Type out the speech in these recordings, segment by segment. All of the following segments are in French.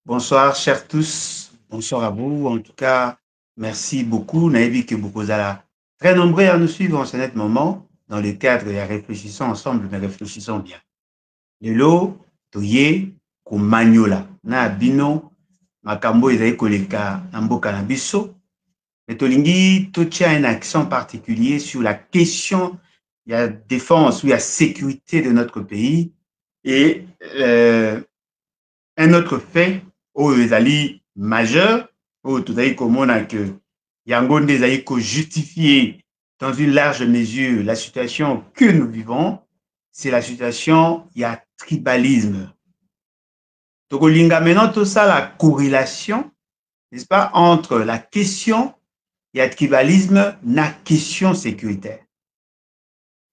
Bonsoir, chers tous. Bonsoir à vous. En tout cas, merci beaucoup. Naïvi que beaucoup là. Très nombreux à nous suivre en ce net moment dans le cadre de réfléchissons ensemble, mais réfléchissons bien. Lelo, toye, kumagnola. Na bino, makambo ezali koleka na mboka na biso. Et tolingi, to tient un accent particulier sur la question, il y a défense ou il y a sécurité de notre pays et un autre fait oyo ezali majeur oyo tozali komona que yango nde ezali justifier dans une large mesure la situation que nous vivons, c'est la situation il y a tribalisme. Tokolinga maintenant tout ça la corrélation, n'est-ce pas, entre la question il y a tribalisme na question sécuritaire.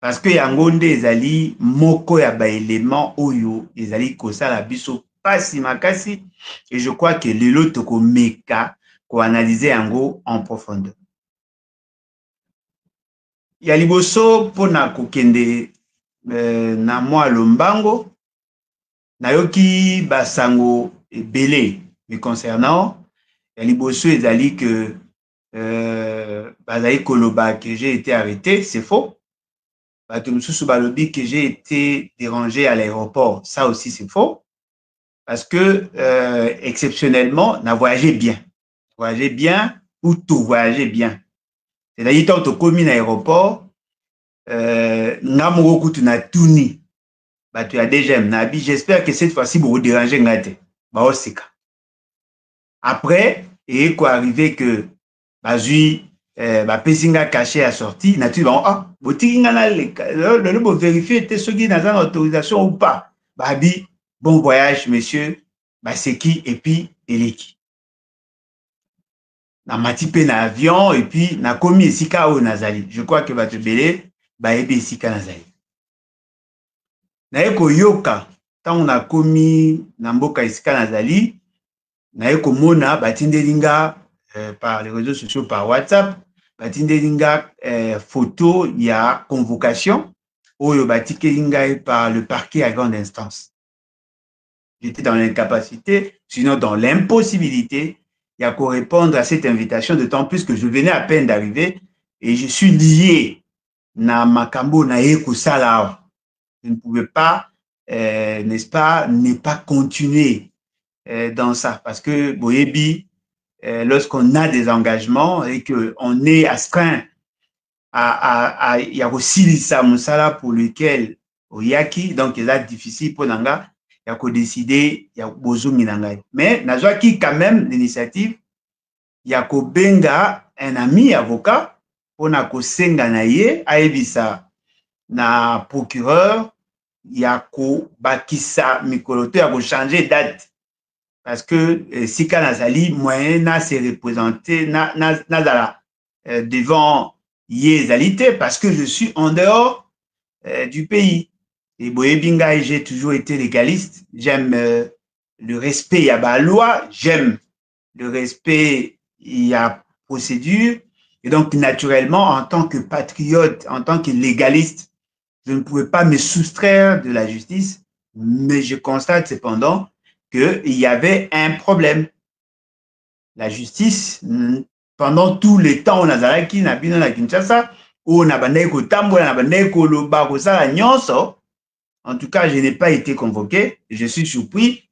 Parce que yango nde ezali moko ya ba élément oyo ezali kosala biso pasi makasi, et je crois que lelo tokomeka ko analyser yango en profondeur. Ya liboso pona kokende na mwa lombango nayoki basango ebele me concernant ya liboso ezali que bazali koloba que j'ai été arrêté, c'est faux. Bato mosusu balobi que j'ai été dérangé à l'aéroport, ça aussi c'est faux. Parce que exceptionnellement, n'a voyagé bien ou tout voyagé bien. C'est-à-dire tant que commis à l'aéroport, n'a moko tu na tuni, bah tu as déjà nabi. J'espère que cette fois-ci vous déranger ngate, bah osika. Après, et quoi arrivé que bazui bah pesinga caché à sortie, naturellement ah botinga na le bo vérifier était ce qui n'a pas autorisation ou pas. Babi bon voyage monsieur. Bah, c'est qui et puis Eleki. Na matipe na avion et puis na komi esika o nazali. Je crois que bato belé ba ebe esika nazali. Na eko yoka tant na komi na mboka esika nazali, na eko mona batindelinga par les réseaux sociaux, par WhatsApp, batindelinga photo il y a convocation oyo batikelinga par le parquet à grande instance. J'étais dans l'incapacité, sinon dans l'impossibilité, il y a qu'à répondre à cette invitation, d'autant plus que je venais à peine d'arriver et je suis lié na makambo na eko sala. Je ne pouvais pas, n'est-ce pas, ne pas continuer dans ça. Parce que, boyebi, lorsqu'on a des engagements et qu'on est astreint il y a aussi l'issa moussala pour lequel oyaki, donc il est difficile pour Nanga. Il y a décidé, il y a besoin de mais nazwaki quand même l'initiative, il y a benga un ami avocat pour na senga na ye aebisa na procureur, il y a bakisa mikoloto ya changer date parce que sika nazali moyen na se représenter na devant yezalité parce que je suis en dehors du pays. Et Boyebinga, j'ai toujours été légaliste. J'aime le respect, il y a la loi. J'aime le respect, il y a procédure. Et donc, naturellement, en tant que patriote, en tant que légaliste, je ne pouvais pas me soustraire de la justice. Mais je constate cependant qu'il y avait un problème. La justice, pendant tout le temps, on a zalaki, na bino na Kinshasa, on a bandeko tambola, na bandeko loba, kosala nyonso. En tout cas, je n'ai pas été convoqué. Je suis surpris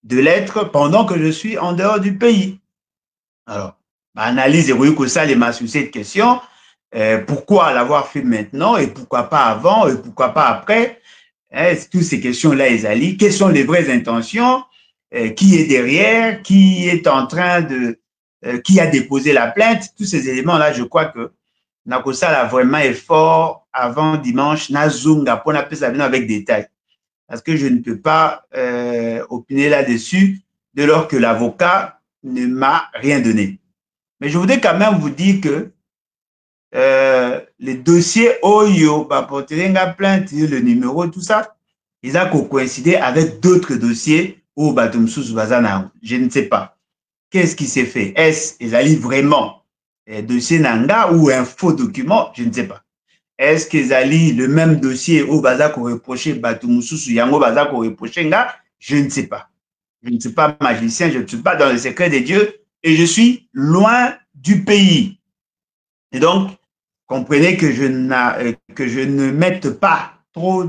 de l'être pendant que je suis en dehors du pays. Alors, analyse et ça les sur cette question. Pourquoi l'avoir fait maintenant et pourquoi pas avant et pourquoi pas après? Toutes ces questions-là, Ezali, quelles sont les vraies intentions? Qui est derrière? Qui est en train de... qui a déposé la plainte? Tous ces éléments-là, je crois que Nakosala a vraiment effort avant dimanche, Nazunga, pour appeler ça avec détail. Parce que je ne peux pas opiner là-dessus dès lors que l'avocat ne m'a rien donné. Mais je voudrais quand même vous dire que les dossiers Oyo, Bapoterenga plainte, le numéro, tout ça, ils ont coïncidé avec d'autres dossiers au Batumsus Bazana. Je ne sais pas. Qu'est-ce qui s'est fait? Est-ce qu'ils allaient vraiment dossier Nanga ou un faux document? Je ne sais pas. Est-ce qu'ils allaient le même dossier au Bazako reproché Batumsus Yango Bazako reproché Nga? Je ne sais pas. Je ne suis pas magicien, je ne suis pas dans le secret des dieux et je suis loin du pays. Et donc, comprenez que je ne mette pas trop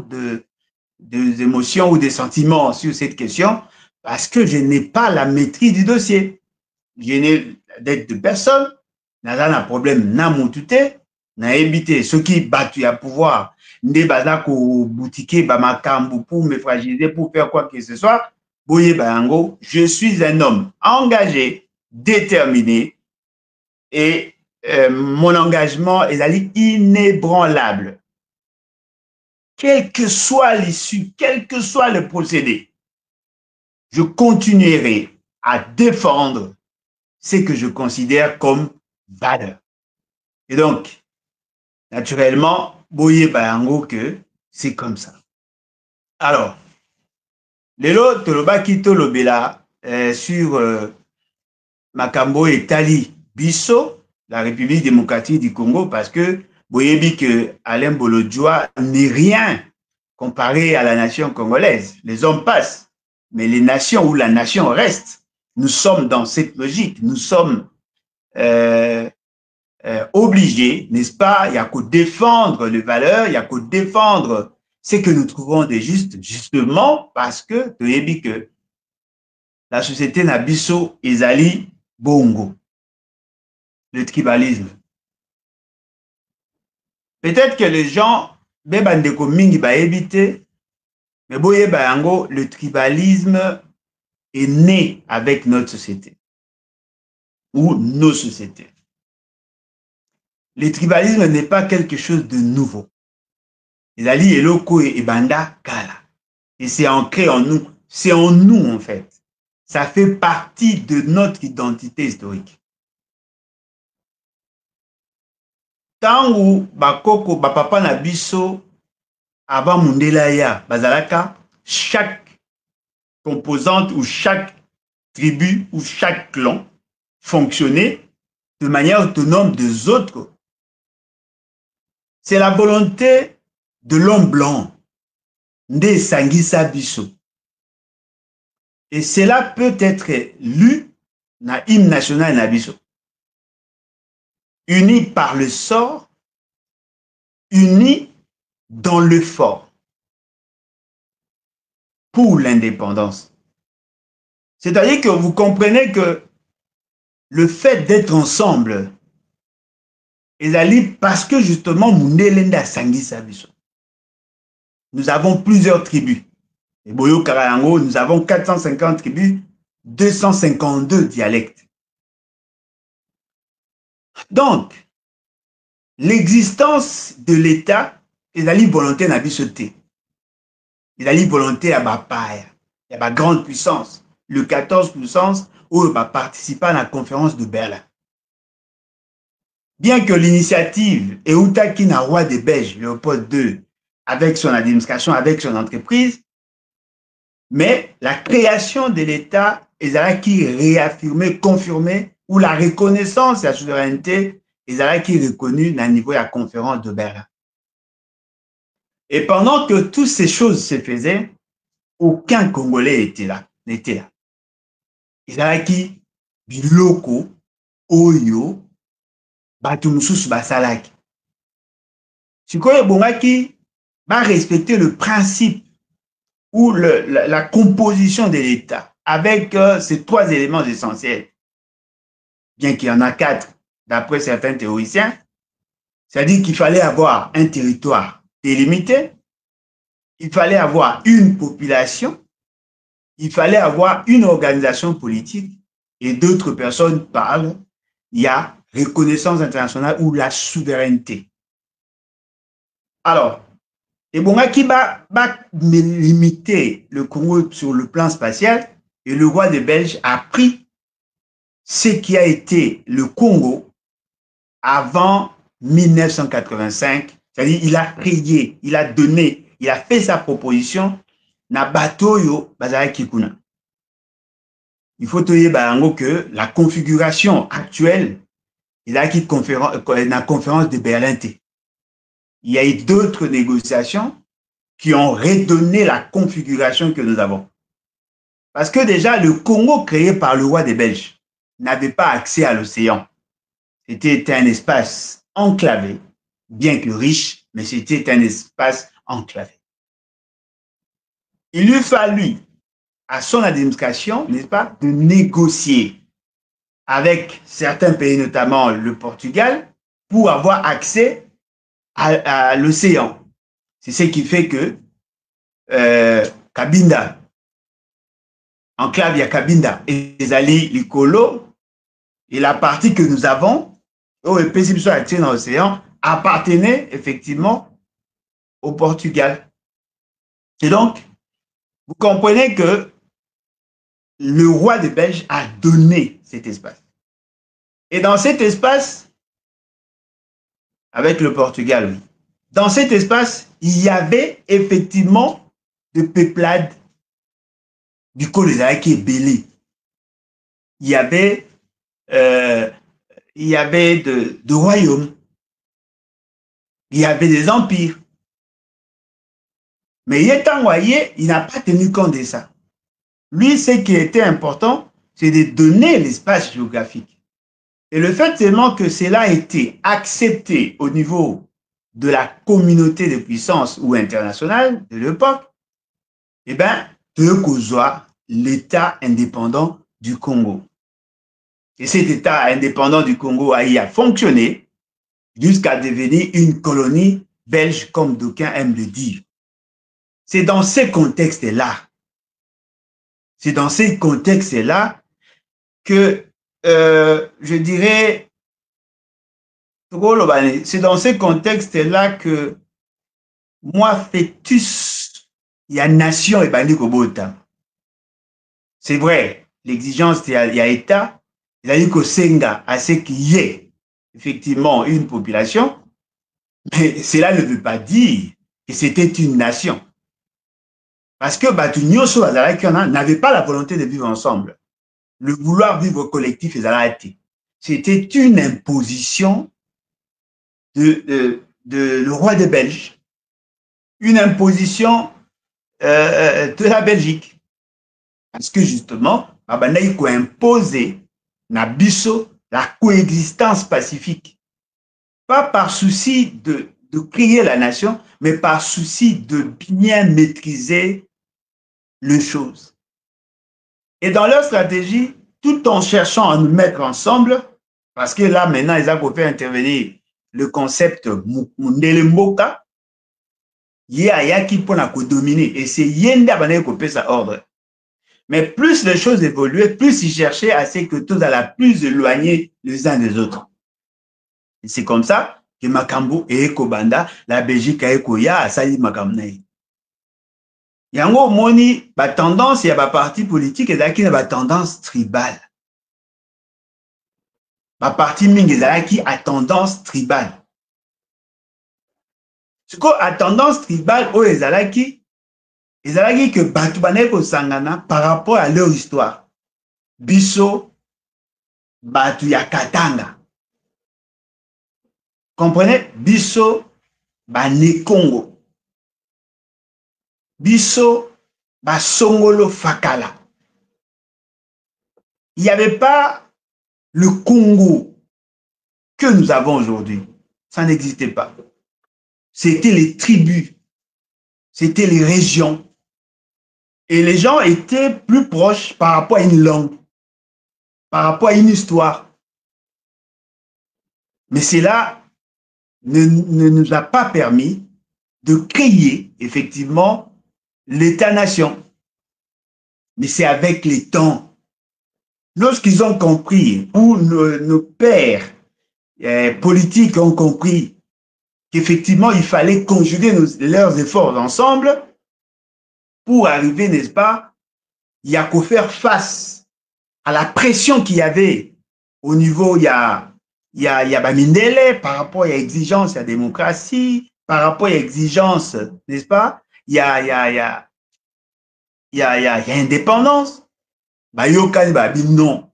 d'émotions ou de sentiments sur cette question parce que je n'ai pas la maîtrise du dossier. Je n'ai d'aide de personne, naza un problème na mutute, na évité ceux qui battent à pouvoir, ne baza ko boutiquer ba makambu pour me fragiliser, pour faire quoi que ce soit. Boye Bayango, je suis un homme engagé, déterminé et mon engagement est inébranlable. Quelle que soit l'issue, quel que soit le procédé, je continuerai à défendre ce que je considère comme valeur. Et donc, naturellement, Boye Bayango que c'est comme ça. Alors, lelo tolobaki tolobela sur Makambo et Tali Bisso, la République démocratique du Congo, parce que Boyebi que Alain Bolodjoa n'est rien comparé à la nation congolaise. Les hommes passent, mais les nations ou la nation reste. Nous sommes dans cette logique. Nous sommes obligés, n'est-ce pas? Il n'y a qu'à défendre les valeurs, il n'y a qu'à défendre ce que nous trouvons de juste, justement parce que Boyebi que la société Nabiso Ezali Bongo. Le tribalisme. Peut-être que les gens, bebandeko mingi ba éviter, mais boye bayango, le tribalisme est né avec notre société ou nos sociétés. Le tribalisme n'est pas quelque chose de nouveau. Ezali eloko et banda kala. Et c'est ancré en nous. C'est en nous en fait. Ça fait partie de notre identité historique. Tangu bakoko bapapa na biso avant mundela ya bazalaka, chaque composante ou chaque tribu ou chaque clan fonctionnait de manière autonome des autres. C'est la volonté de l'homme blanc, nde sangisa biso. Et cela peut être lu na hymne national na biso. Unis par le sort, unis dans le fort pour l'indépendance. C'est-à-dire que vous comprenez que le fait d'être ensemble, parce que justement, nous avons plusieurs tribus. Et Boyo Karayango, nous avons 450 tribus, 252 dialectes. Donc, l'existence de l'État est la volonté n'a pas sauté. Il y a la volonté à Bapaya, il y a la grande puissance, le 14 puissance où il va participer à la conférence de Berlin. Bien que l'initiative est Outaki na roi des Belges, Léopold II, avec son administration, avec son entreprise, mais la création de l'État est là qui réaffirmé, confirmé, ou la reconnaissance de la souveraineté est là qui est reconnue à niveau de la conférence de Berlin. Et pendant que toutes ces choses se faisaient, aucun Congolais n'était là. Ezalaki biloko oyo batu mususu basalaki. Sikoyo bongaki va respecter le principe ou la composition de l'État avec ces trois éléments essentiels. Bien qu'il y en a 4 d'après certains théoriciens, c'est-à-dire qu'il fallait avoir un territoire délimité, il fallait avoir une population, il fallait avoir une organisation politique et d'autres personnes parlent, il y a reconnaissance internationale ou la souveraineté. Alors, et bon, qui va limiter le Congo sur le plan spatial et le roi des Belges a pris ce qui a été le Congo avant 1985, c'est-à-dire il a créé, il a donné, il a fait sa proposition na batoyo bazalaki kuna. Il faut tenir que la configuration actuelle, il a qui la conférence de Berlin. Il y a eu d'autres négociations qui ont redonné la configuration que nous avons. Parce que déjà, le Congo créé par le roi des Belges n'avait pas accès à l'océan. C'était un espace enclavé, bien que riche, mais c'était un espace enclavé. Il lui fallut, à son administration, n'est-ce pas, de négocier avec certains pays, notamment le Portugal, pour avoir accès à l'océan. C'est ce qui fait que Cabinda, enclave, il y a Cabinda, ezali likolo, et la partie que nous avons, au EPC dans l'océan, appartenait effectivement au Portugal. Et donc, vous comprenez que le roi des Belges a donné cet espace. Et dans cet espace, avec le Portugal, oui, dans cet espace, il y avait effectivement de peuplades du Colosal qui est belé. Il y avait de royaumes, il y avait des empires. Mais il n'a pas tenu compte de ça. Lui, ce qui était important, c'est de donner l'espace géographique. Et le fait seulement que cela a été accepté au niveau de la communauté de puissance ou internationale de l'époque, eh bien, de causer l'État indépendant du Congo. Et cet État indépendant du Congo a fonctionné jusqu'à devenir une colonie belge, comme d'aucuns aiment le dire. C'est dans ces contextes-là, que, je dirais, c'est dans ces contextes-là que moi, fœtus, il y a nation et bandi kobota. C'est vrai, l'exigence, il y a État, il a dit qu'au Senga, à ce qu'il y ait effectivement une population, mais cela ne veut pas dire que c'était une nation. Parce que Batunyoso n'avait pas la volonté de vivre ensemble. Le vouloir vivre collectif, c'était une imposition de le roi des Belges, une imposition de la Belgique. Parce que justement, Babanaïko a imposé Nabiso la coexistence pacifique. Pas par souci de créer la nation, mais par souci de bien maîtriser les choses. Et dans leur stratégie, tout en cherchant à nous mettre ensemble, parce que là, maintenant, ils ont fait intervenir le concept Mundele Mboka, Yaki pour la dominer. Et c'est Yenda Banaï qui fait sa ordre. Mais plus les choses évoluaient, plus ils cherchaient à ce que tous allaient plus éloigner les uns des autres. Et c'est comme ça que Makambo et Ekobanda, la Belgique a Ekoya, a sali Makamnaï. Yango moni, ba tendance, il y a ba parti politique, et qui a ba tendance tribale. Ba parti mingi, qui a tendance tribale. Ce qu'on a tendance tribale, oh, ezalaki que batu baneko sangana par rapport à leur histoire. Biso, batu ya Katanga. Comprenez? Biso, bane Congo. Biso, ba Songolo Fakala. Il n'y avait pas le Congo que nous avons aujourd'hui. Ça n'existait pas. C'était les tribus, c'était les régions. Et les gens étaient plus proches par rapport à une langue, par rapport à une histoire. Mais cela ne nous a pas permis de créer effectivement l'État-nation. Mais c'est avec les temps. Lorsqu'ils ont compris, ou nos pères politiques ont compris qu'effectivement il fallait conjuguer leurs efforts ensemble pour arriver, n'est-ce pas, il y a qu'à faire face à la pression qu'il y avait au niveau, il y a Bamindele, par rapport à l'exigence, il y a démocratie, par rapport à l'exigence, n'est-ce pas, il y a indépendance. Non.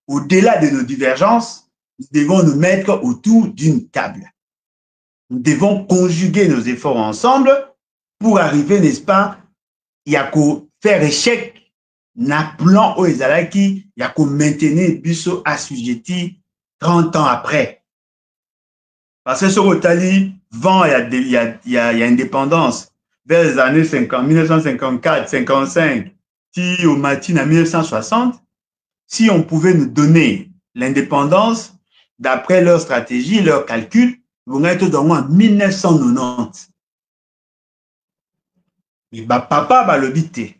Au-delà de nos divergences, nous devons nous mettre autour d'une table. Nous devons conjuguer nos efforts ensemble pour arriver, n'est-ce pas, il y a qu'à faire échec, na plan o ezalaki ya ko maintenir biso assujetti 30 ans après. Parce que ce Rotali vend, il y a indépendance vers les années 50, 1954, 55, si au matin en 1960, si on pouvait nous donner l'indépendance d'après leur stratégie, leur calcul, vous êtes dans en 1990. Mais papa va le biter.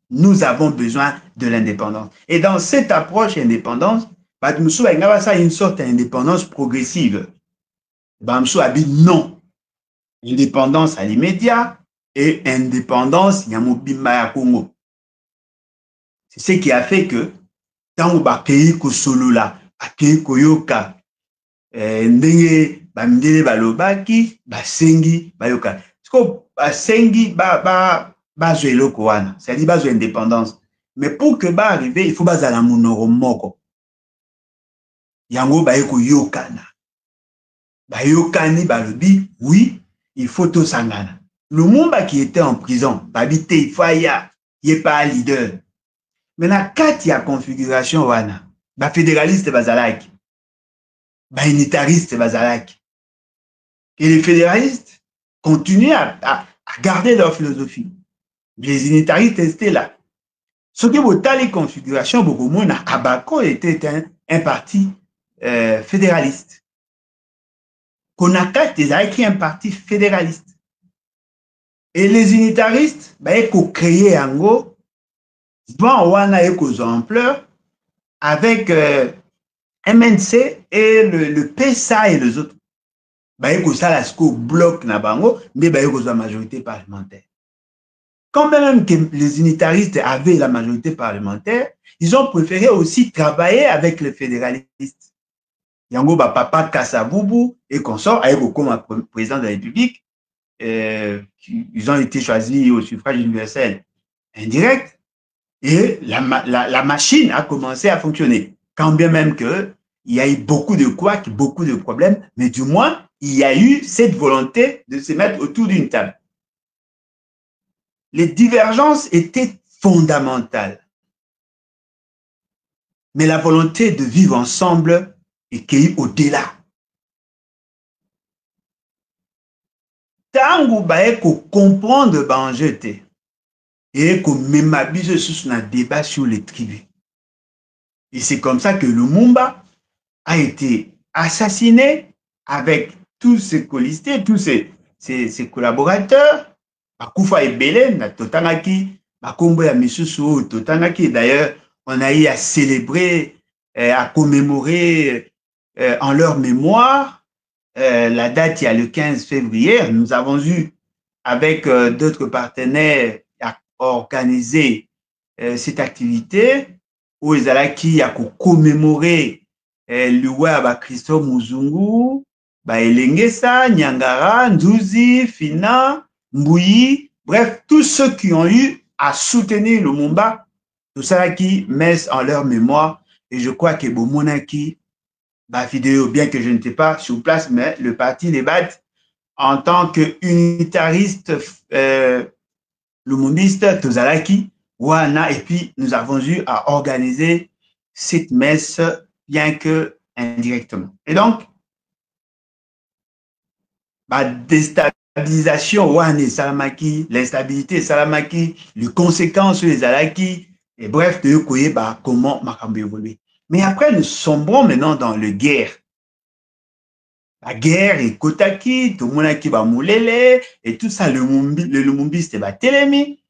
Nous avons besoin de l'indépendance. Et dans cette approche indépendance, il y a une sorte d'indépendance progressive. Non. Indépendance à l'immédiat et indépendance Yamobimba Congo. C'est ce qui a fait que dans le pays Kosolola, pays Koyoka, ndenge bamdele balobaki, basengi bayoka. Parce que basengi bazo eloko wana, c'est-à-dire bazo indépendance. Mais pour que ba arriver, il faut bazala monoro moko. Yango bayeko yokana. Bayokani balobi, oui, il faut tout sangana. Lumumba qui était en prison, babité Faya, il n'est pas leader. Maintenant, quand il y a configuration wana, ba fédéraliste bazalaki, ba unitariste bazalaki. Et les fédéralistes continuent à garder leur philosophie. Les unitaristes étaient là. Ce que vous avez les configurations, beaucoup moins, Abako était un parti fédéraliste. Konaka, ils ont écrit un parti fédéraliste. Et les unitaristes, ils ont créé en gros, Wana et ampleur avec MNC et le PSA et les autres. Ils ont bloc na bango, mais ils ont la majorité parlementaire. Quand même que les unitaristes avaient la majorité parlementaire, ils ont préféré aussi travailler avec les fédéralistes. Yango papa Kassaboubou et consorts, comme président de la République, ils ont été choisis au suffrage universel indirect et la machine a commencé à fonctionner. Quand bien même qu'il y a eu beaucoup de couacs, beaucoup de problèmes, mais du moins, il y a eu cette volonté de se mettre autour d'une table. Les divergences étaient fondamentales. Mais la volonté de vivre ensemble est cueillie au-delà. Tango bae ko comprendre l'enjeu et ko memabise sur un débat sur les tribus. Et c'est comme ça que Lumumba a été assassiné avec tous ses colistés, tous ses collaborateurs. Akufa Ebele, na Totangaki, Makombo ya Misusu, Totangaki. D'ailleurs, on a eu à célébrer, à commémorer en leur mémoire. La date, il y a le 15 février. Nous avons eu, avec d'autres partenaires, à organiser cette activité où ils allaient à commémorer le web Christophe Muzungu, Elengesa, Nyangara, Nduzi, Fina, Mbouyi, bref, tous ceux qui ont eu à soutenir Lumumba, tout ça qui met en leur mémoire. Et je crois que Bomonaki, vidéo, bien que je n'étais pas sur place, mais le parti débat en tant qu'unitariste lumumbiste, Tozalaki, Wana, et puis nous avons eu à organiser cette messe, bien que indirectement. Et donc, déstabilisation, Wane Salamaki, l'instabilité Salamaki, les conséquences sur les Alaki, et bref, de Yokoye, comment Makambo évolue. Mais après, nous sombrons maintenant dans la guerre. La guerre et Kotaki, tout le monde qui va moulele, et tout ça, le Lumumbiste va telemi,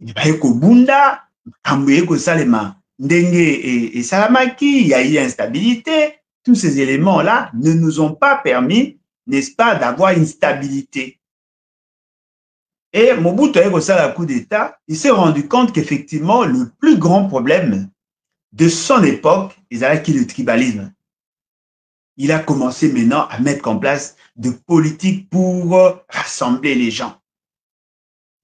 il va y Bunda, Kamboye Salema, Ndenge et Salamaki, il y a eu instabilité. Tous ces éléments-là ne nous ont pas permis, n'est-ce pas, d'avoir une stabilité. Et Mobutu a eu le coup d'État, il s'est rendu compte qu'effectivement, le plus grand problème de son époque, il a acquis le tribalisme. Il a commencé maintenant à mettre en place de politiques pour rassembler les gens.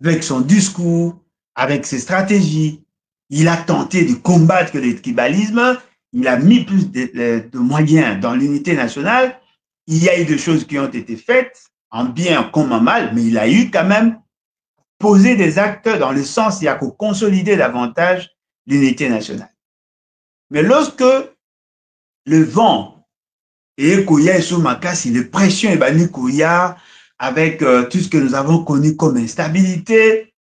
Avec son discours, avec ses stratégies, il a tenté de combattre le tribalisme, il a mis plus de moyens dans l'unité nationale. Il y a eu des choses qui ont été faites, en bien comme en mal, mais il a eu quand même poser des actes dans le sens, il y a qu'à consolider davantage l'unité nationale. Mais lorsque le vent et Kouya et Soumakasi, les pressions et Bani Kouya, avec tout ce que nous avons connu comme instabilité,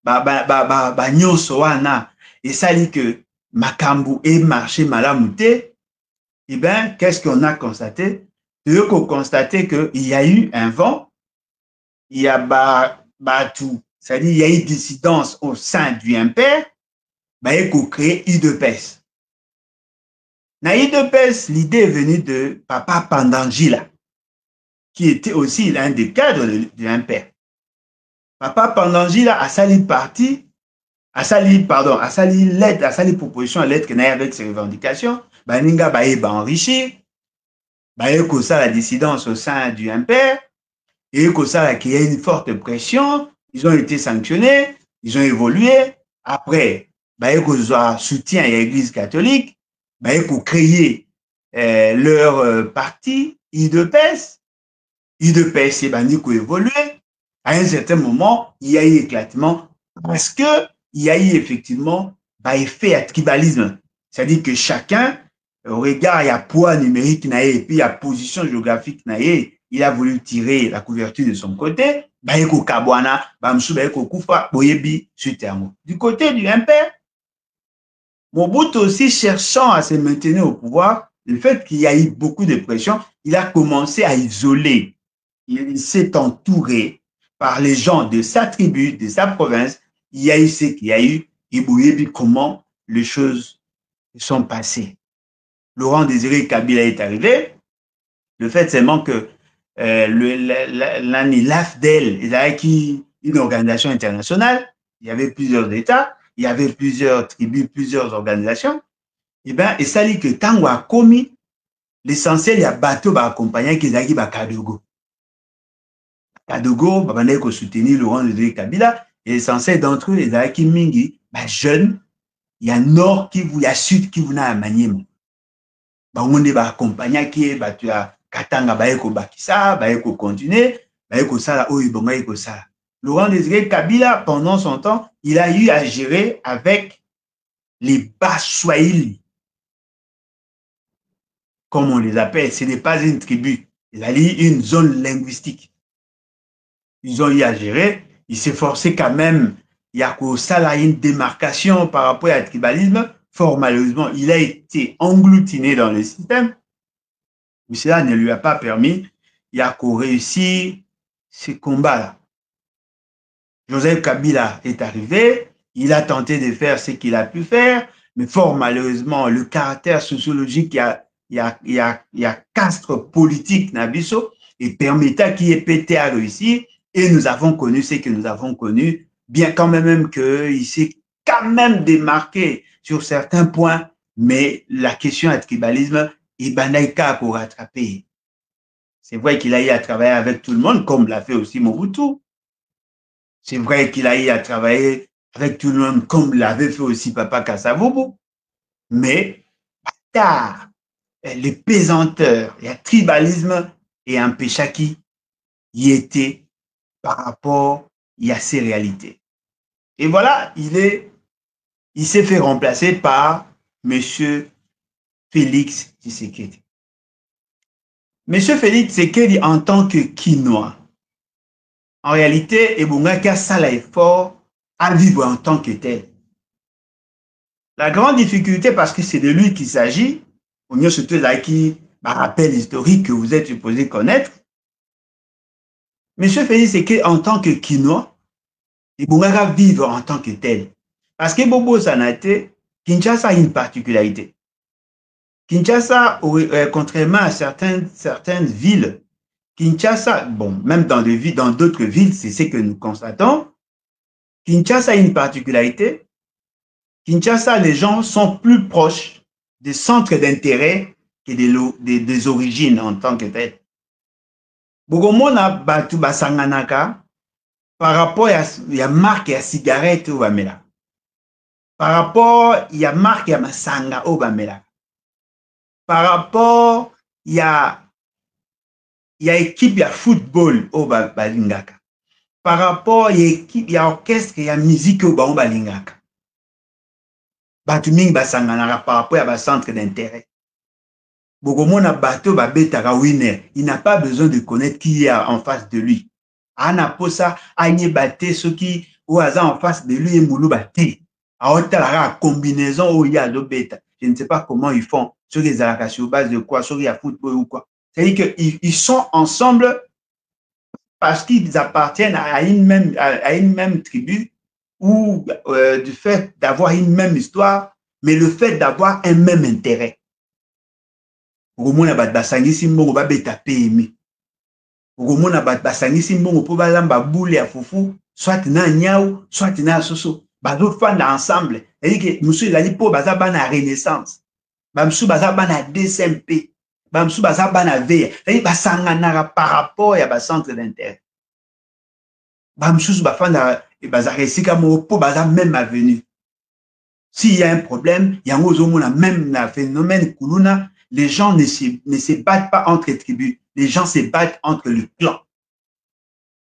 nyonso wana, et ça dit que Makambu et marché malamouté, eh bien, qu'est-ce qu'on a constaté? On a constaté qu'il y a eu un vent, il y a tout, c'est-à-dire il y a eu dissidence au sein du impère, il faut créer UDPS. Dans UDPS, l'idée est venue de Papa Pandangila, qui était aussi l'un des cadres de l'impère. Papa Pandangila a sali parti, a sali l'aide, a sali proposition à l'aide qu'il a avec ses revendications, Baninga va enrichir, que ça la dissidence au sein du impère, et que ça qu'il y a une forte pression, ils ont été sanctionnés, ils ont évolué. Après, que ça soutien à l'Église catholique, que créer leur parti, IDPS, c'est bandi qui évolué. À un certain moment, il y a eu éclatement parce que il y a eu effectivement effet à tribalisme. C'est-à-dire que chacun, au regard, il y a poids numérique, et puis il y a position géographique, il a voulu tirer la couverture de son côté. Du côté du impère, Mobutu aussi cherchant à se maintenir au pouvoir, le fait qu'il y a eu beaucoup de pression, il a commencé à isoler. Il s'est entouré par les gens de sa tribu, de sa province. Il y a eu ce qu'il y a eu, et comment les choses sont passées. Laurent Désiré Kabila est arrivé. Le fait seulement que l'AFDEL est une organisation internationale. Il y avait plusieurs États, il y avait plusieurs tribus, plusieurs organisations. Et ça dit que tant qu'on a commis, l'essentiel, il y a bateau accompagné qui est Kadogo. Kadogo, on a soutenir Laurent Désiré Kabila. Et l'essentiel d'entre eux, les Aki Mingi, jeunes, il y a Nord qui vous, il y a Sud qui vous n'a à Maniema. On va accompagner qui est, tu as Katanga, bakisa, continuer, ça, ça. Laurent Désiré Kabila, pendant son temps, il a eu à gérer avec les Baswahili, comme on les appelle. Ce n'est pas une tribu, il a eu une zone linguistique. Ils ont eu à gérer, il s'est forcé quand même, il y a une démarcation par rapport à tribalisme. Fort malheureusement, il a été engloutiné dans le système, mais cela ne lui a pas permis, il a réussi ce combat-là. Joseph Kabila est arrivé, il a tenté de faire ce qu'il a pu faire, mais fort malheureusement, le caractère sociologique, il y a castre politique Nabiso, et permettait qu'il ait pété à réussir, et nous avons connu ce que nous avons connu, bien quand même qu'il s'est quand même démarqué sur certains points, mais la question du tribalisme, il banaïka pour rattraper. C'est vrai qu'il a eu à travailler avec tout le monde, comme l'a fait aussi Mobutu. C'est vrai qu'il a eu à travailler avec tout le monde, comme l'avait fait aussi Papa Kasavubu. Mais, tard, les pesanteurs, il y a tribalisme et un péché qui y était par rapport à ces réalités. Et voilà, il s'est fait remplacer par M. Félix Tshisekedi. M. Félix Tshisekedi, en tant que Quinois, en réalité, Ebungaka a l'effort à vivre en tant que tel. La grande difficulté, parce que c'est de lui qu'il s'agit, on y a surtout là qui rappel historique que vous êtes supposé connaître. M. Félix Tshisekedi, en tant que Quinois, Ebungaka vivre en tant que tel. Parce que Bobo Sanate, Kinshasa a une particularité. Kinshasa, contrairement à certaines villes, Kinshasa, bon, même dans d'autres villes, c'est ce que nous constatons. Kinshasa a une particularité. Kinshasa, les gens sont plus proches des centres d'intérêt que des origines en tant que telles. Bogomona batu basanganaka par rapport à marque et à cigarette ou bamela. Par rapport à marque et à masanga ou bamela. Par rapport à équipe de football au balingaka. par rapport à l'équipe, il y a orchestre, il y a musique au bango balingaka. Batu mingi basangana par rapport à centre d'intérêt. Bokomona bateau babetaka winner, il n'a pas besoin de connaître qui est en face de lui. Ana posa anye bate soki ou aza en face de lui et moulou bate. Aota la combinaison où il y a bêta. Je ne sais pas comment ils font. Sur les alaka sur base de quoi, sur les football ou quoi. C'est-à-dire qu'ils sont ensemble parce qu'ils appartiennent à une même tribu ou du fait d'avoir une même histoire, mais le fait d'avoir un même intérêt. Okomona bat basangisi mbongo babeta PMI. Okomona bat basangisi mbongo po balamba boule ya fufu, soit na nyau, soit na soso. Bazo fanda ensemble. C'est-à-dire que monsieur il a dit po baza bana renaissance. Bamsou baza bana DSMP. Bamsou baza bana veille. C'est-à-dire basangana par rapport à ba centre d'intérêt. Bamsou bafanda baza resika mo po baza même avenue. S'il y a un problème, il y a un même phénomène kuluna. Les gens ne se battent pas entre tribus. Les gens se battent entre le clan.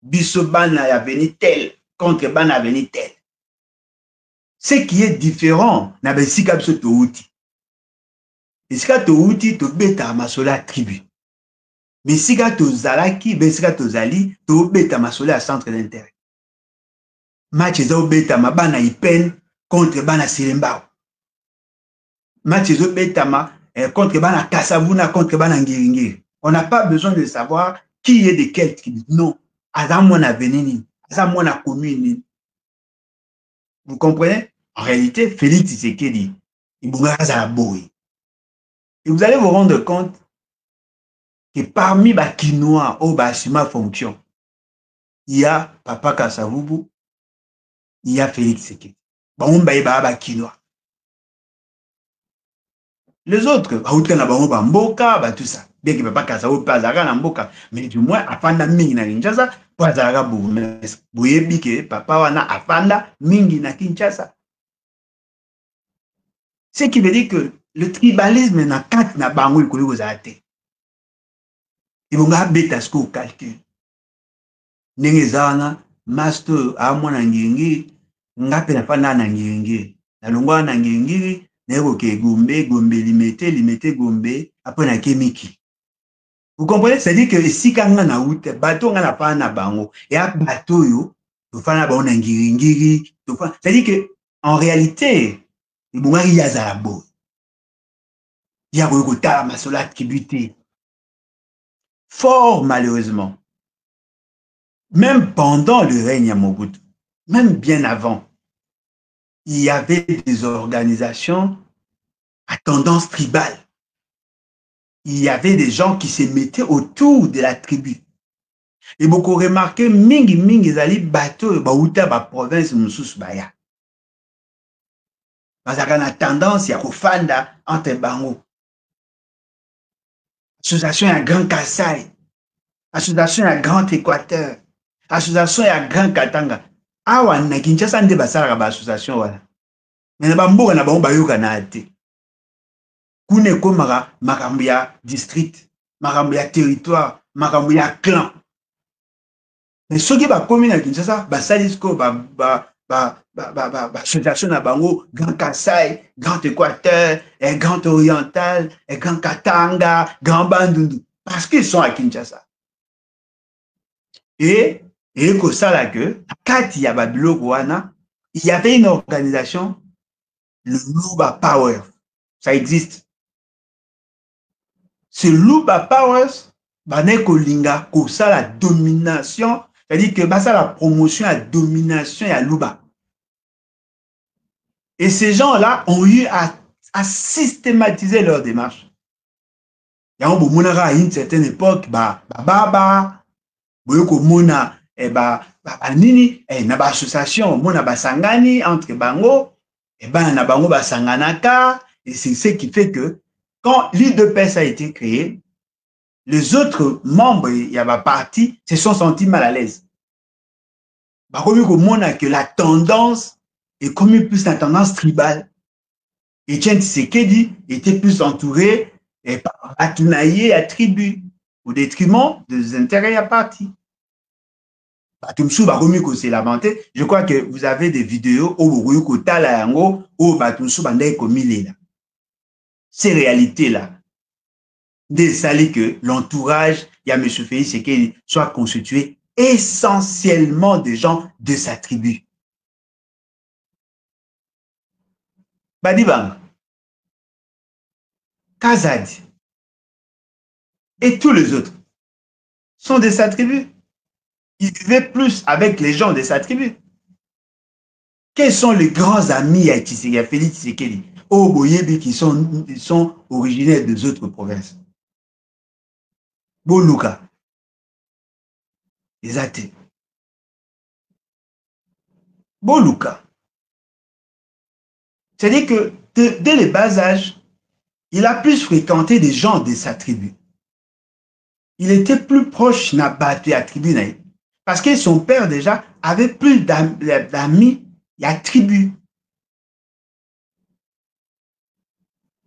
Biso bana ya veni tel contre bana veni tel. Ce qui est différent, na besika biso to uti. Besika to uti to beta masola tribu. Besika to zalaki, besika to zali to beta masola centre d'intérêt. Match zo beta ma bana ipen contre bana Silembao. Match zo beta ma contre Bana Kassavuna, contre Bana Ngiringiri. On n'a pas besoin de savoir qui est de quelle tribu. Non. Azamona Benini, Azamona commune. Vous comprenez? En réalité, Félix Tshisekedi, il boui. Et vous allez vous rendre compte que parmi les Kinois au Basima fonction, il y a Papa Kassavubu, il y a Félix Tshisekedi. Bon, il y a Kinois. Les autres, tout ça. Bien que papa Kassavubu pas à Mboka, mais du moins, afanda mingi na Kinshasa, pour azara bourgmestre. Boyebi que papa wana afanda mingi na Kinshasa. Ce qui veut dire que le tribalisme na quand na bango ikoli kozate. Ibonga beta sko calcul. Ndenge zana master amona ngingi ngape na fanda na ngingi. Na longwa na ngingi Neko ke gombe, gombe limité gombe, après na kemiki. Vous comprenez? C'est-à-dire que si quand on a out, bateau on a pas na bango, et à bateau yo, tu fais na bango na ngiri, c'est-à-dire que en réalité, il y a zarabo. Il y a beaucoup masola tributé. Fort malheureusement, même pendant le règne à Mobutu, même bien avant, il y avait des organisations à tendance tribale. Il y avait des gens qui se mettaient autour de la tribu. Et beaucoup remarqué, mingi zali bateau ba uta ba province mususu baya. Parce qu'on a tendance à kofanda entre bango. Association à Grand Kassai, association à Grand Équateur, association à Grand Katanga. Awa na Kinshasa nde basala ba association wala. Mais na bamboka na bango bayoka na ate. Kune komara makambo ya district, makambo ya territoire, makambo ya clan. Mais ceux qui ba komi na Kinshasa basali sko association na bango Grand Kassai, Grand Équateur, Grand Oriental, Grand Katanga, Grand Bandundu, parce qu'ils sont à Kinshasa. Et que ça là que quand il y a Babylone Wana, il y avait une organisation, le Luba Power. Ça existe. Ce Luba Powers, Kolinga, ça la domination, c'est-à-dire que ça la promotion, la domination et la Luba. Et ces gens-là ont eu à systématiser leur démarche. Il y a à une certaine époque, nini, na association, mona basangani entre bango, na bango basanganaka, et c'est ce qui fait que quand l'UDPS a été créé, les autres membres, il y avait parti, se sont sentis mal à l'aise. Que la tendance est comme plus la tendance tribale. Etienne Tshisekedi était plus entouré par Atunaye à tribu, au détriment des intérêts à parti. C'est lamenté. Je crois que vous avez des vidéos où ces réalités-là, des salés que l'entourage, il y a M. Félix Tshisekedi, soit constitué essentiellement de gens de sa tribu. Badibang, Kazad et tous les autres sont de sa tribu. Il vivait plus avec les gens de sa tribu. Quels sont les grands amis à Félix Tshisekedi? Au Boyebi qui sont originaires des autres provinces. Boluka, les athées. Boluka. C'est-à-dire que dès le bas âge, il a plus fréquenté des gens de sa tribu. Il était plus proche de la tribu. Parce que son père déjà avait plus d'amis et à tribu.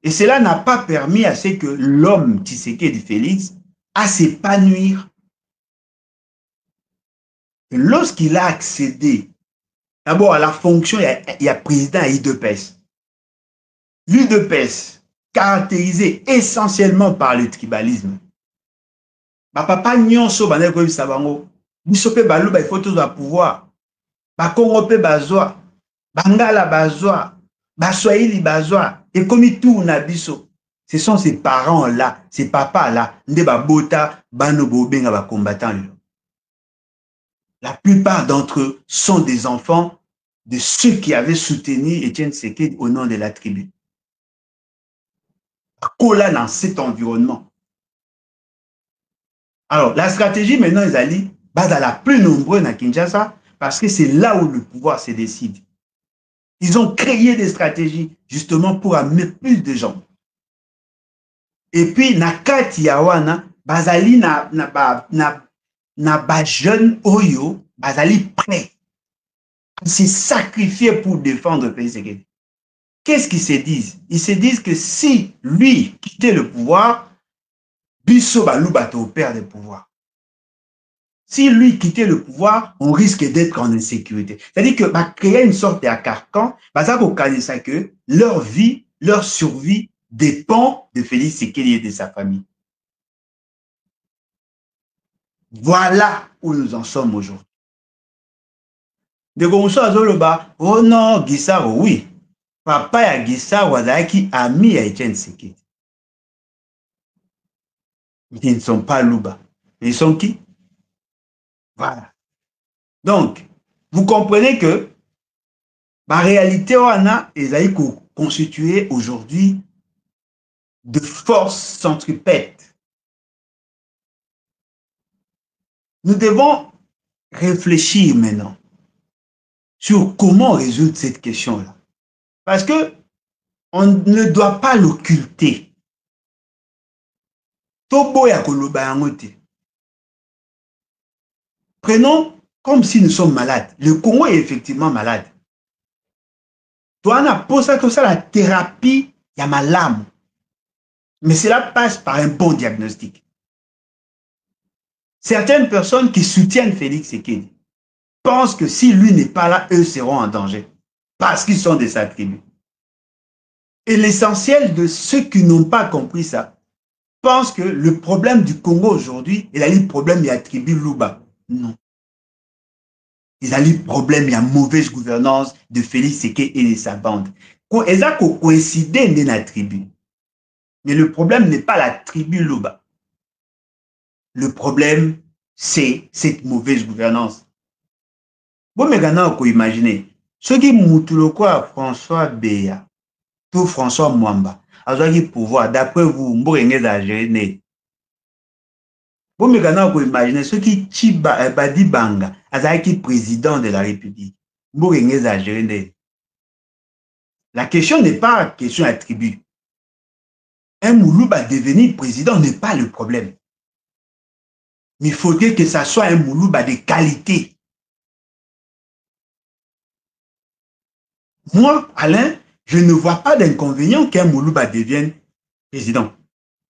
Et cela n'a pas permis à ce que l'homme Tshisekedi Félix à s'épanouir. Lorsqu'il a accédé d'abord à la fonction, il y a président à l'UDPS. L'UDPS, caractérisé essentiellement par le tribalisme. Papa nyonso bana ko bisabango biso pe baluba il faut tout à pouvoir ba Congo pe bazwa bangala bazwa ba Swahili bazwa et comme tout na biso. Ce sont ces parents là, ces papas là nde ba bota bano bobenga ba combattants. La plupart d'entre eux sont des enfants de ceux qui avaient soutenu Étienne Tshisekedi au nom de la tribu. Kola dans cet environnement. Alors, la stratégie maintenant, ils allaient à la plus nombreuse à Kinshasa parce que c'est là où le pouvoir se décide. Ils ont créé des stratégies justement pour amener plus de gens. Et puis, Nakati Yawana, Bazali na ba jeune Oyo, Bazali prêt à se sacrifier pour défendre le pays. Qu'est-ce qu'ils se disent? Ils se disent que si lui quittait le pouvoir, Bisso Balouba au père des pouvoirs. Si lui quittait le pouvoir, on risque d'être en insécurité. C'est-à-dire que va créer une sorte de carcan, ça que leur vie, leur survie dépend de Félix Tshisekedi et de sa famille. Voilà où nous en sommes aujourd'hui. De Gonso Azoloba, oh non, Gisaro, oui. Papa ya Gisaro Wadaki ami à Étienne Tshisekedi. Ils ne sont pas Louba. Ils sont qui? Voilà. Donc, vous comprenez que la réalité, on a constitué aujourd'hui de forces centripètes. Nous devons réfléchir maintenant sur comment résoudre cette question-là. Parce que on ne doit pas l'occulter. Prenons comme si nous sommes malades. Le Congo est effectivement malade. Toi, on a posé tout ça la thérapie, il y a ma lame. Mais cela passe par un bon diagnostic. Certaines personnes qui soutiennent Félix Tshisekedi pensent que si lui n'est pas là, eux seront en danger. Parce qu'ils sont de sa tribu. Et l'essentiel de ceux qui n'ont pas compris ça, pensent que le problème du Congo aujourd'hui, il a le problème, il y a la tribu Luba. Non. Il a le problème, il y a mauvaise gouvernance de Félix Tshisekedi et de sa bande. Ils ont coïncidé dans la tribu. Mais le problème n'est pas la tribu Luba. Le problème, c'est cette mauvaise gouvernance. Bon, mais maintenant, vous imaginez, ce qui moutoule quoi François Beya, tout François Mwamba, a eu pouvoir, d'après vous, Mbourengue a géré. Bon, mais maintenant, vous imaginez, ce qui Badi Banga, a été président de la République, Mbourengue a géré. La question n'est pas question attribut. Un Moulouba devenir président n'est pas le problème. Mais il faudrait que ça soit un Moulouba de qualité. Moi, Alain, je ne vois pas d'inconvénient qu'un Moulouba devienne président.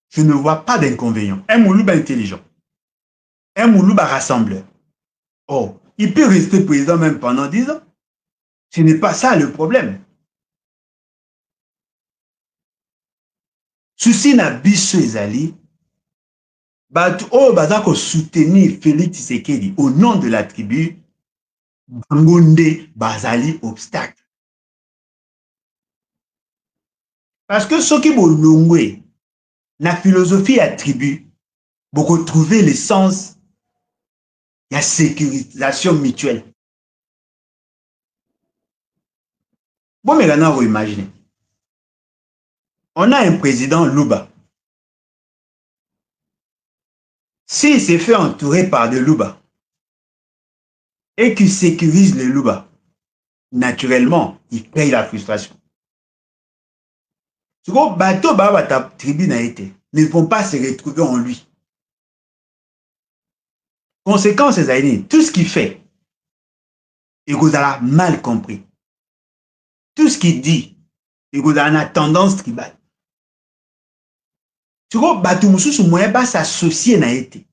Je ne vois pas d'inconvénient. Un Moulouba intelligent. Un Moulouba rassembleur. Oh, Il peut rester président même pendant 10 ans. Ce n'est pas ça le problème. Souci na biso ezali, bato oyo baza ko soutenir Félix Tshisekedi au nom de la tribu, bango nde bazali obstacle. Parce que soki bolongwe na philosophie ya tribu, boko trouver le sens ya sécurisation mutuelle. Bon, mais là, vous imaginez. On a un président Luba. S'il s'est fait entourer par des Luba et qu'il sécurise les Luba, naturellement, il paye la frustration. Ce que bateau ta tribu n'a été, ne vont pas se retrouver en lui. Conséquence, tout ce qu'il fait, il vous a mal compris. Tout ce qu'il dit, il vous a une tendance tribale. Tu vois, bateau mususu moyen ba s'associer na été.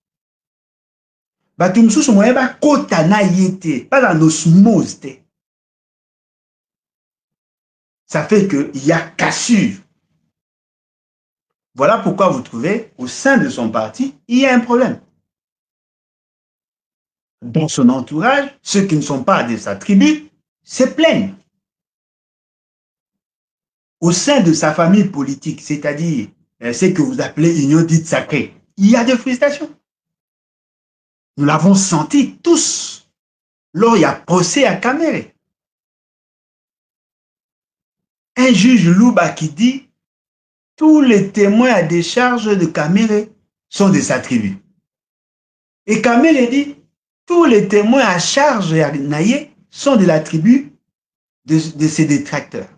Bateau mususu moyen ba kota na été, pas dans osmose. Ça fait qu'il y a cassure. Voilà pourquoi vous trouvez, au sein de son parti, il y a un problème. Dans son entourage, ceux qui ne sont pas de sa tribu se plaignent. Au sein de sa famille politique, c'est-à-dire ce que vous appelez union dite sacrée, il y a des frustrations. Nous l'avons senti tous lors il y a procès à Kamere. Un juge Luba qui dit tous les témoins à décharge de Kamere sont de sa tribu. Et Kamere dit tous les témoins à charge à Naye sont de la tribu de ses détracteurs.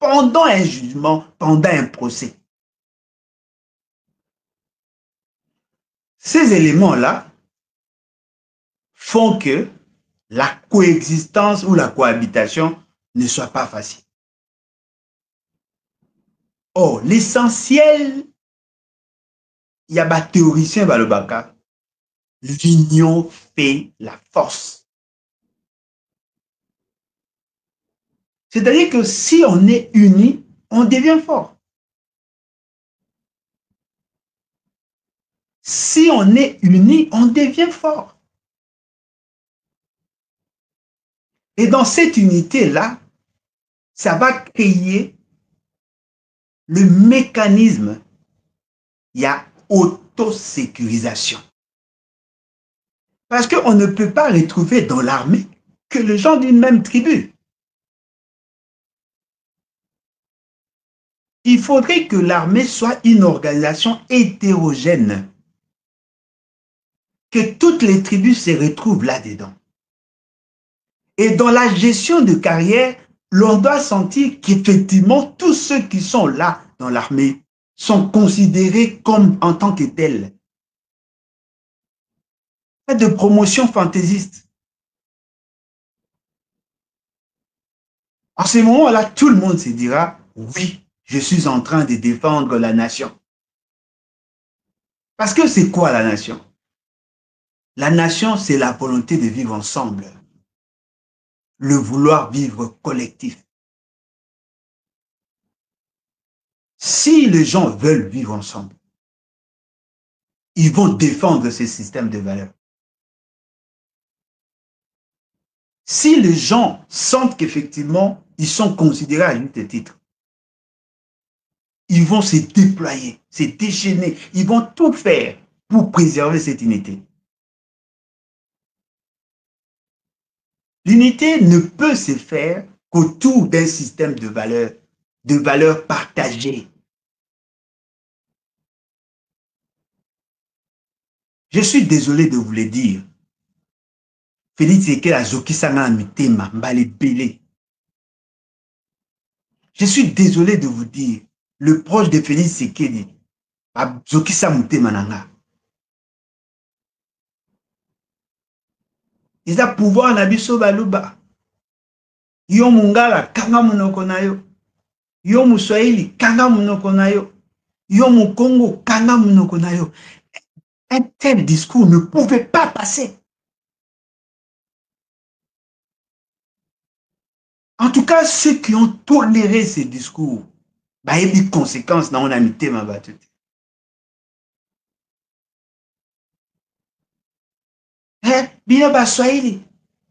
Pendant un jugement, pendant un procès. Ces éléments-là font que la coexistence ou la cohabitation ne soit pas facile. Or, l'essentiel, il y a des théoriciens Balobaka, l'union fait la force. C'est-à-dire que si on est unis, on devient fort. Si on est unis, on devient fort. Et dans cette unité-là, ça va créer le mécanisme, il y a autosécurisation. Parce qu'on ne peut pas retrouver dans l'armée que les gens d'une même tribu. Il faudrait que l'armée soit une organisation hétérogène, que toutes les tribus se retrouvent là-dedans. Et dans la gestion de carrière, l'on doit sentir qu'effectivement, tous ceux qui sont là dans l'armée sont considérés comme en tant que tels. Pas de promotion fantaisiste. En ce moment-là, tout le monde se dira, oui, je suis en train de défendre la nation. Parce que c'est quoi la nation? La nation, c'est la volonté de vivre ensemble. Le vouloir vivre collectif. Si les gens veulent vivre ensemble, ils vont défendre ce système de valeurs. Si les gens sentent qu'effectivement, ils sont considérés à juste titre, ils vont se déployer, se déchaîner, ils vont tout faire pour préserver cette unité. L'unité ne peut se faire qu'autour d'un système de valeurs partagées. Je suis désolé de vous le dire. Félix Tshisekedi azokisanga mitema mbale belé. Je suis désolé de vous dire, le proche de Félix Tshisekedi azokisa mitema nanga. Ils ont pouvoir na biso baluba. Yo mungala kanga munoko na yo. Yo muswahili kanga munoko na yo. Yo mukongo kanga munoko na yo. Un tel discours ne pouvait pas passer. En tout cas, ceux qui ont toléré ces discours, il y a des conséquences dans mon amitié, ma battue. Bino Baswahili,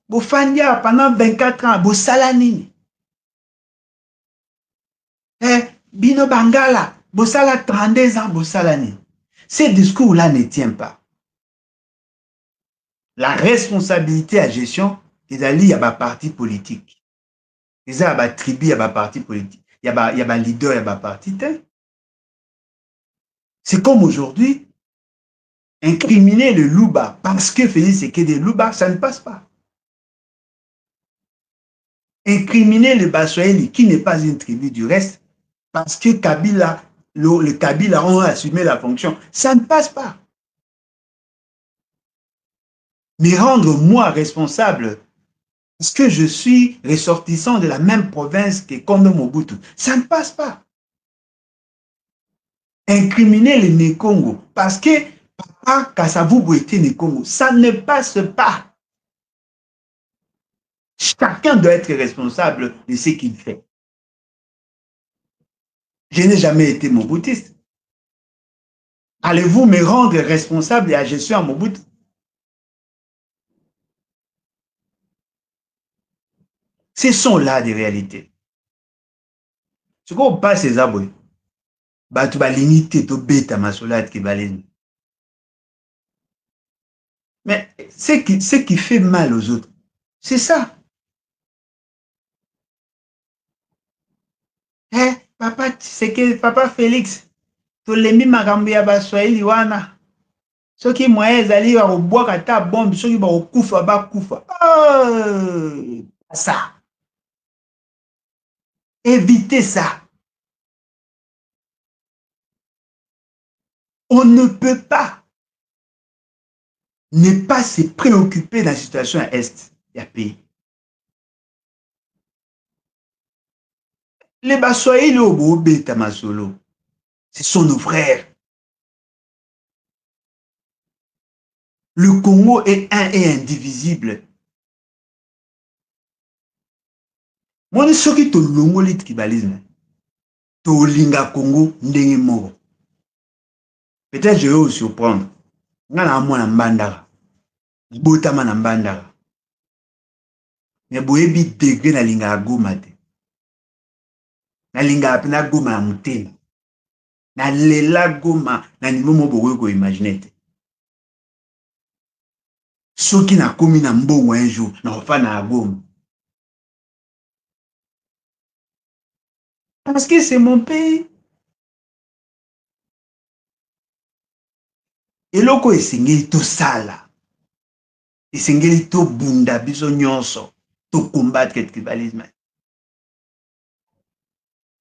Bofandia pendant 24 ans, Bosalanini. Bino Bangala, Bosala 32 ans, Bosalanini. Ces discours-là ne tiennent pas. La responsabilité à gestion, il y a des partis politiques. Il y a des tribus, il y a des partis politiques. Il y a des leaders, il y a des partis. C'est comme aujourd'hui, incriminer le Louba parce que Félix Sekedi Louba, ça ne passe pas. Incriminer le Baswahili, qui n'est pas une tribu du reste, parce que Kabila, le Kabila ont assumé la fonction, ça ne passe pas. Mais rendre moi responsable, parce que je suis ressortissant de la même province que Kondo Mobutu, ça ne passe pas. Incriminer le Né-Congo, parce que Papa Kasavubu était Né-Congo, ça ne passe pas. Chacun doit être responsable de ce qu'il fait. Je n'ai jamais été moboutiste. Allez-vous me rendre responsable de la gestion à Mobutu? Ce sont là des réalités. Ce qu'on passe ces aboués, tu vas limiter ton bêta masolade qui va aller. Mais ce qui fait mal aux autres, c'est ça. Papa Félix, tu l'aimes makambo ya Baswahili wana. Soki moyen ezali ya kobwaka ta bombe, soki bakokufa bakufa. Ça. Évitez ça. On ne peut pas ne pas se préoccuper de la situation à Est du pays. Les Baswahili au Bobe Tamasolo, ce sont nos frères. Le Congo est un et indivisible. Moi, je suis to longo lit kibalisme. To linga Congo ndenge moko. Peut-être je vais vous surprendre. Ngana mwana mbandara. Botama na mbandara. Mais boyebi degré na linga goma te. Na linga apena goma na mutema. Na lela goma na niveau mo bokoki ko imaginer te. Soki na komi na mbongo un jour na ofa na goma. Parce que c'est mon pays. Eloko esengeli to sala. Esengeli to bunda biso nyonso. To combattre le tribalisme.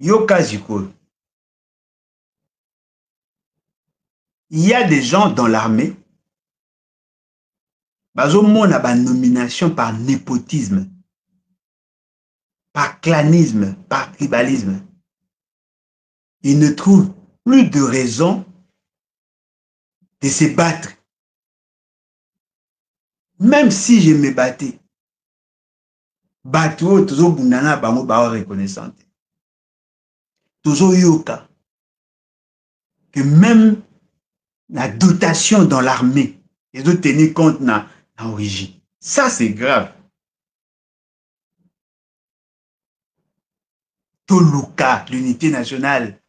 Yoka Ziko. Il y a des gens dans l'armée. Bazo mona ba nomination par népotisme. Par clanisme, par tribalisme. Ils ne trouvent plus de raison de se battre. Même si je me battais, bateau toujours bundana bango ba reconnaissante. Toujours yoka que même la dotation dans l'armée, ils doivent tenir compte na origine. Ça c'est grave. Toluka, l'unité nationale.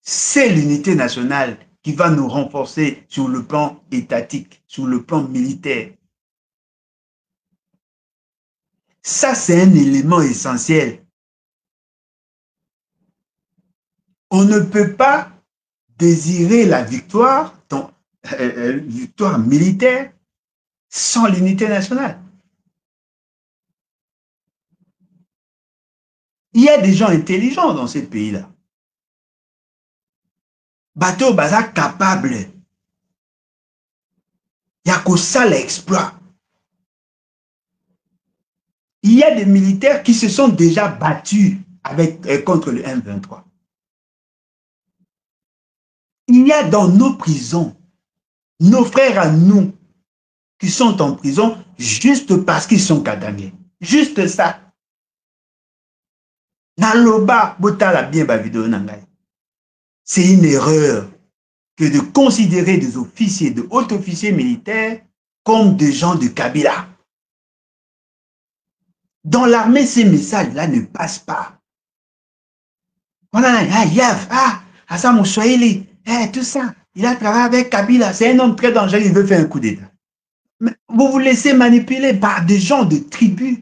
C'est l'unité nationale qui va nous renforcer sur le plan étatique, sur le plan militaire. Ça, c'est un élément essentiel. On ne peut pas désirer la victoire, victoire militaire, sans l'unité nationale. Il y a des gens intelligents dans ces pays-là. Bateau baza capable. Il y a que ça l'exploit. Il y a des militaires qui se sont déjà battus contre le M23. Il y a dans nos prisons, nos frères à nous, qui sont en prison juste parce qu'ils sont cadavres. Juste ça. Naloba, botala bien ba vidéo nangai. C'est une erreur que de considérer des officiers, de hauts officiers militaires comme des gens de Kabila. Dans l'armée, ces messages-là ne passent pas. Voilà, Yav, Hassan Moussoaili, tout ça. Il a travaillé avec Kabila. C'est un homme très dangereux, il veut faire un coup d'État. Vous vous laissez manipuler par des gens de tribus,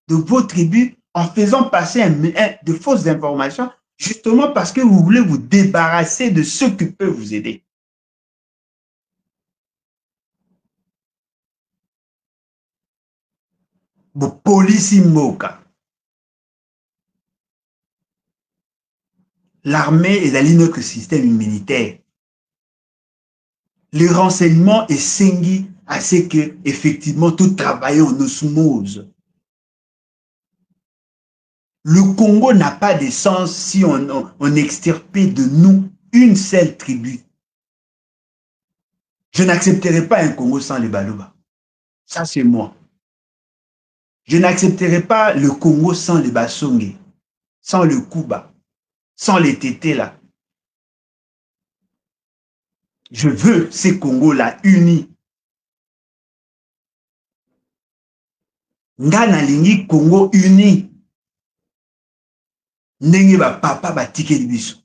de vos tribus, en faisant passer de fausses informations, justement parce que vous voulez vous débarrasser de ceux qui peuvent vous aider. Police Moka. L'armée est notre système militaire. Le renseignement est sengi à ce que, effectivement, tout travaille en osmose. Le Congo n'a pas de sens si on extirpait de nous une seule tribu. Je n'accepterai pas un Congo sans les Baluba. Ça, c'est moi. Je n'accepterai pas le Congo sans les Basongé, sans le Kuba, sans les Tétés là. Je veux ces Congos-là unis. Nga nalingi Congo uni. Ndenge ba papa ba tikeli biso.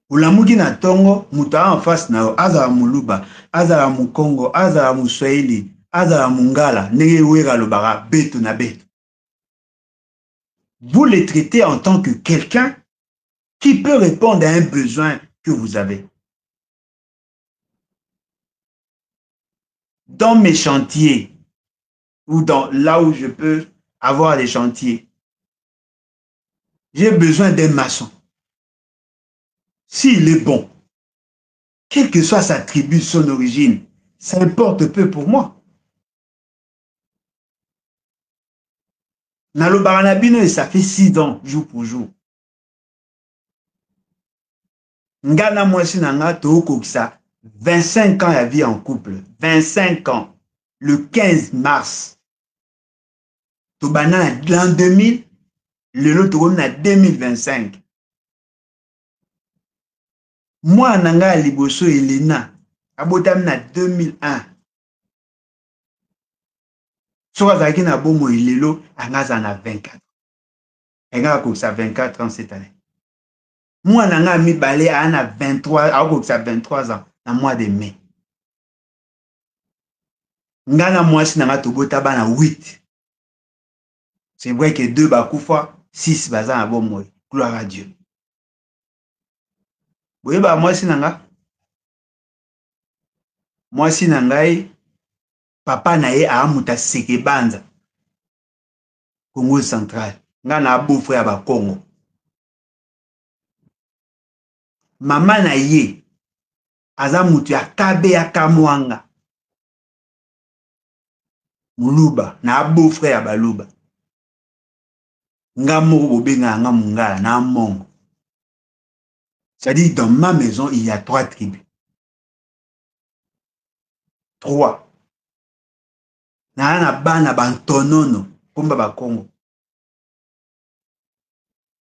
Ulamuki na tongo, muta en face na azala muluba, azala mukongo, azala muswahili, azala mungala, ndenge wera lobara beto na beto. Vous les traitez en tant que quelqu'un qui peut répondre à un besoin que vous avez. Dans mes chantiers, ou dans là où je peux avoir des chantiers, j'ai besoin d'un maçon. S'il est bon, quelle que soit sa tribu, son origine, ça importe peu pour moi. Nalo Baranabino, et ça fait 6 ans, jour pour jour. Ngana mwasi nanga tookokisa 25 ans à vie en couple. 25 ans. Le 15 mars. Tobana l'an 2000, le lot tokomina 2025. Moi nanga liboso Elena, abotami na 2001. Soka azalaki na bomo ilelo, angaza na 24. Engaka kokisa 24 ans cette année. Moi nanga mibale ana 23, akokisa 23 ans na mois de mai. Ngana mwasi nanga tobota bana 8. C'est vrai que 2 bakufa, 6 baza na bomo. Gloire à Dieu. Boyeba mwasi nanga. Mwasi nangai papa na ye amuta seke banza. Congo central. Nga na beau frère ba Congo. Mama na ye aza mutu ya kabe ya kamwanga. Muluba na beau frère ya baluba. Nga moko bobenga nga mungala na mongo. C'est-à-dire dans ma maison il y a 3 tribus. 3. Na bana bantonono komba ba Congo.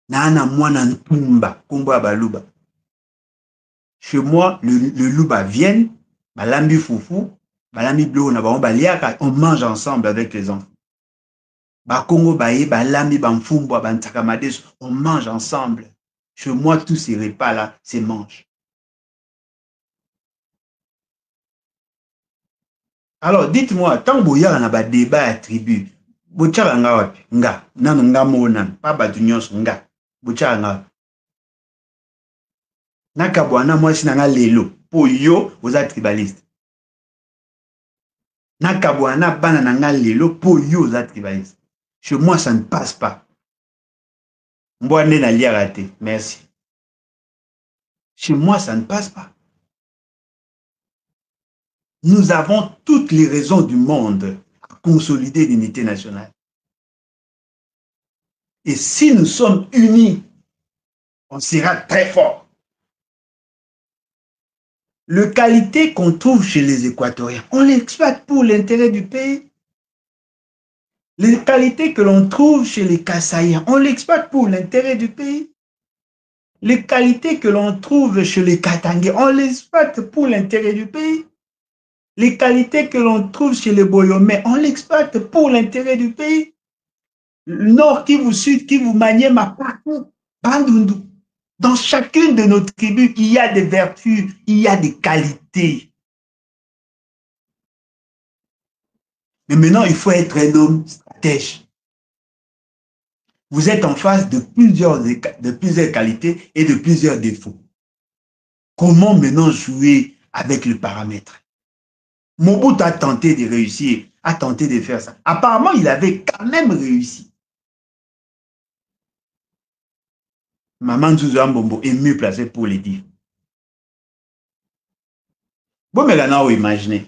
Na mwana ntumba komba baluba. Chez moi, le louba vient, balambi foufou, balambi bleu, on mange ensemble avec les enfants. Bakongo baye, balambi bamfumbo, bantakamades, on mange ensemble. Chez moi, tous ces repas-là, c'est mange. Alors, dites-moi, tant que vous avez un débat à tribu, vous avez un nga, nan nga mona, pas badunions nga, vous avez un nakabwana mwasi nanga lelo po yo oza tribaliste. Nakabwana bana nanga lelo po yo oza tribaliste. Chez moi ça ne passe pas. Mbwane na liarate. Merci. Chez moi ça ne passe pas. Nous avons toutes les raisons du monde à consolider l'unité nationale. Et si nous sommes unis, on sera très fort. Les qualités qu'on trouve chez les Équatoriens, on l'exploite pour l'intérêt du pays. Les qualités que l'on trouve chez les Kassaïens, on l'exploite pour l'intérêt du pays. Les qualités que l'on trouve chez les Katangais, on l'exploite pour l'intérêt du pays. Les qualités que l'on trouve chez les Boyomais, on l'exploite pour l'intérêt du pays. Nord Kivu, Sud Kivu, Maniema, partout, Bandundu. Dans chacune de nos tribus, il y a des vertus, il y a des qualités. Mais maintenant, il faut être un homme stratège. Vous êtes en face de plusieurs qualités et de plusieurs défauts. Comment maintenant jouer avec le paramètre? Mobutu a tenté de réussir, a tenté de faire ça. Apparemment, il avait quand même réussi. Maman Zouzou Mbombo est mieux placé pour le dire. Bon, mais là, imaginez.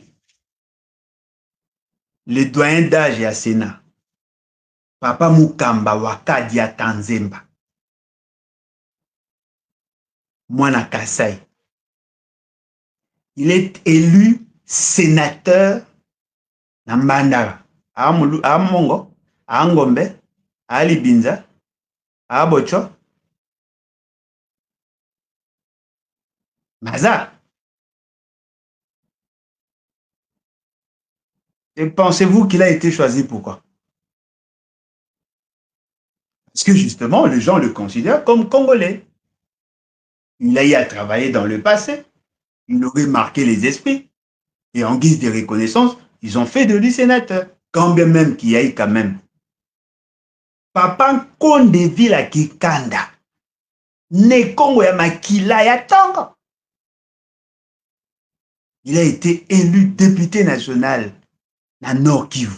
Le doyen d'âge à Sénat. Papa Mukamba Wakadia Tanzemba. Mwana Kasai. Il est élu sénateur na Mbandara. A Mongo, a Ngombe, a Libinza, a Bocho. Maza. Et pensez-vous qu'il a été choisi pourquoi? Parce que justement, les gens le considèrent comme Congolais. Il a eu à travailler dans le passé. Il aurait marqué les esprits. Et en guise de reconnaissance, ils ont fait de lui sénateur. Quand bien même qu'il y a eu quand même. Papa Kondeville à Kikanda. Ne Kongo ya Makila ya Tongo. Il a été élu député national dans Nord Kivu.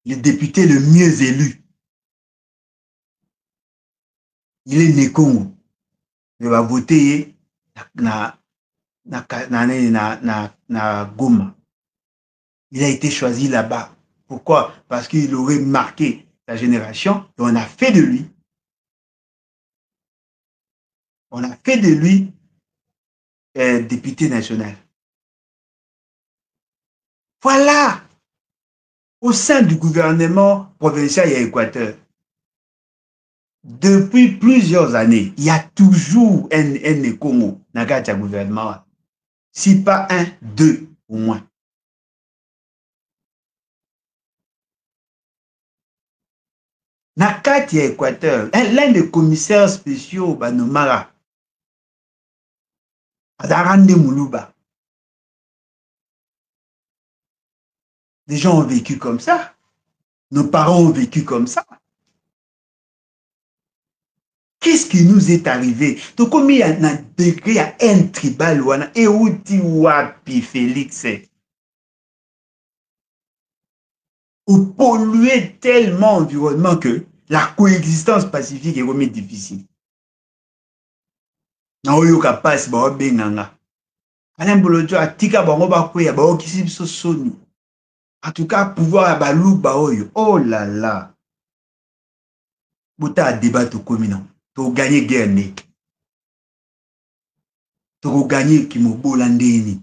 Le député le mieux élu. Il est né Congo. Il va voter na Goma. Il a été choisi là-bas. Pourquoi? Parce qu'il aurait marqué sa génération et on a fait de lui. On a fait de lui député national. Voilà. Au sein du gouvernement provincial et Équateur, depuis plusieurs années, il y a toujours un Congo dans le gouvernement. Si pas un, deux au moins. Nakati à Équateur, l'un des commissaires spéciaux, Banomara, Adarande Moulouba. Les gens ont vécu comme ça. Nos parents ont vécu comme ça. Qu'est-ce qui nous est arrivé? Donc, comme il y a un degré à un tribal, et où tu wapi Félix? Ou polluer tellement l'environnement que la coexistence pacifique est vraiment difficile. Na oyo ka passe ba benganga. Alain Bolojo atika bango ba kweya ba okisi biso soni. En tout cas, pouvoir à balou ba oyo. Oh là là. Bota débat to communant. To gagner guerre né. To gagner ki mo bolandeni.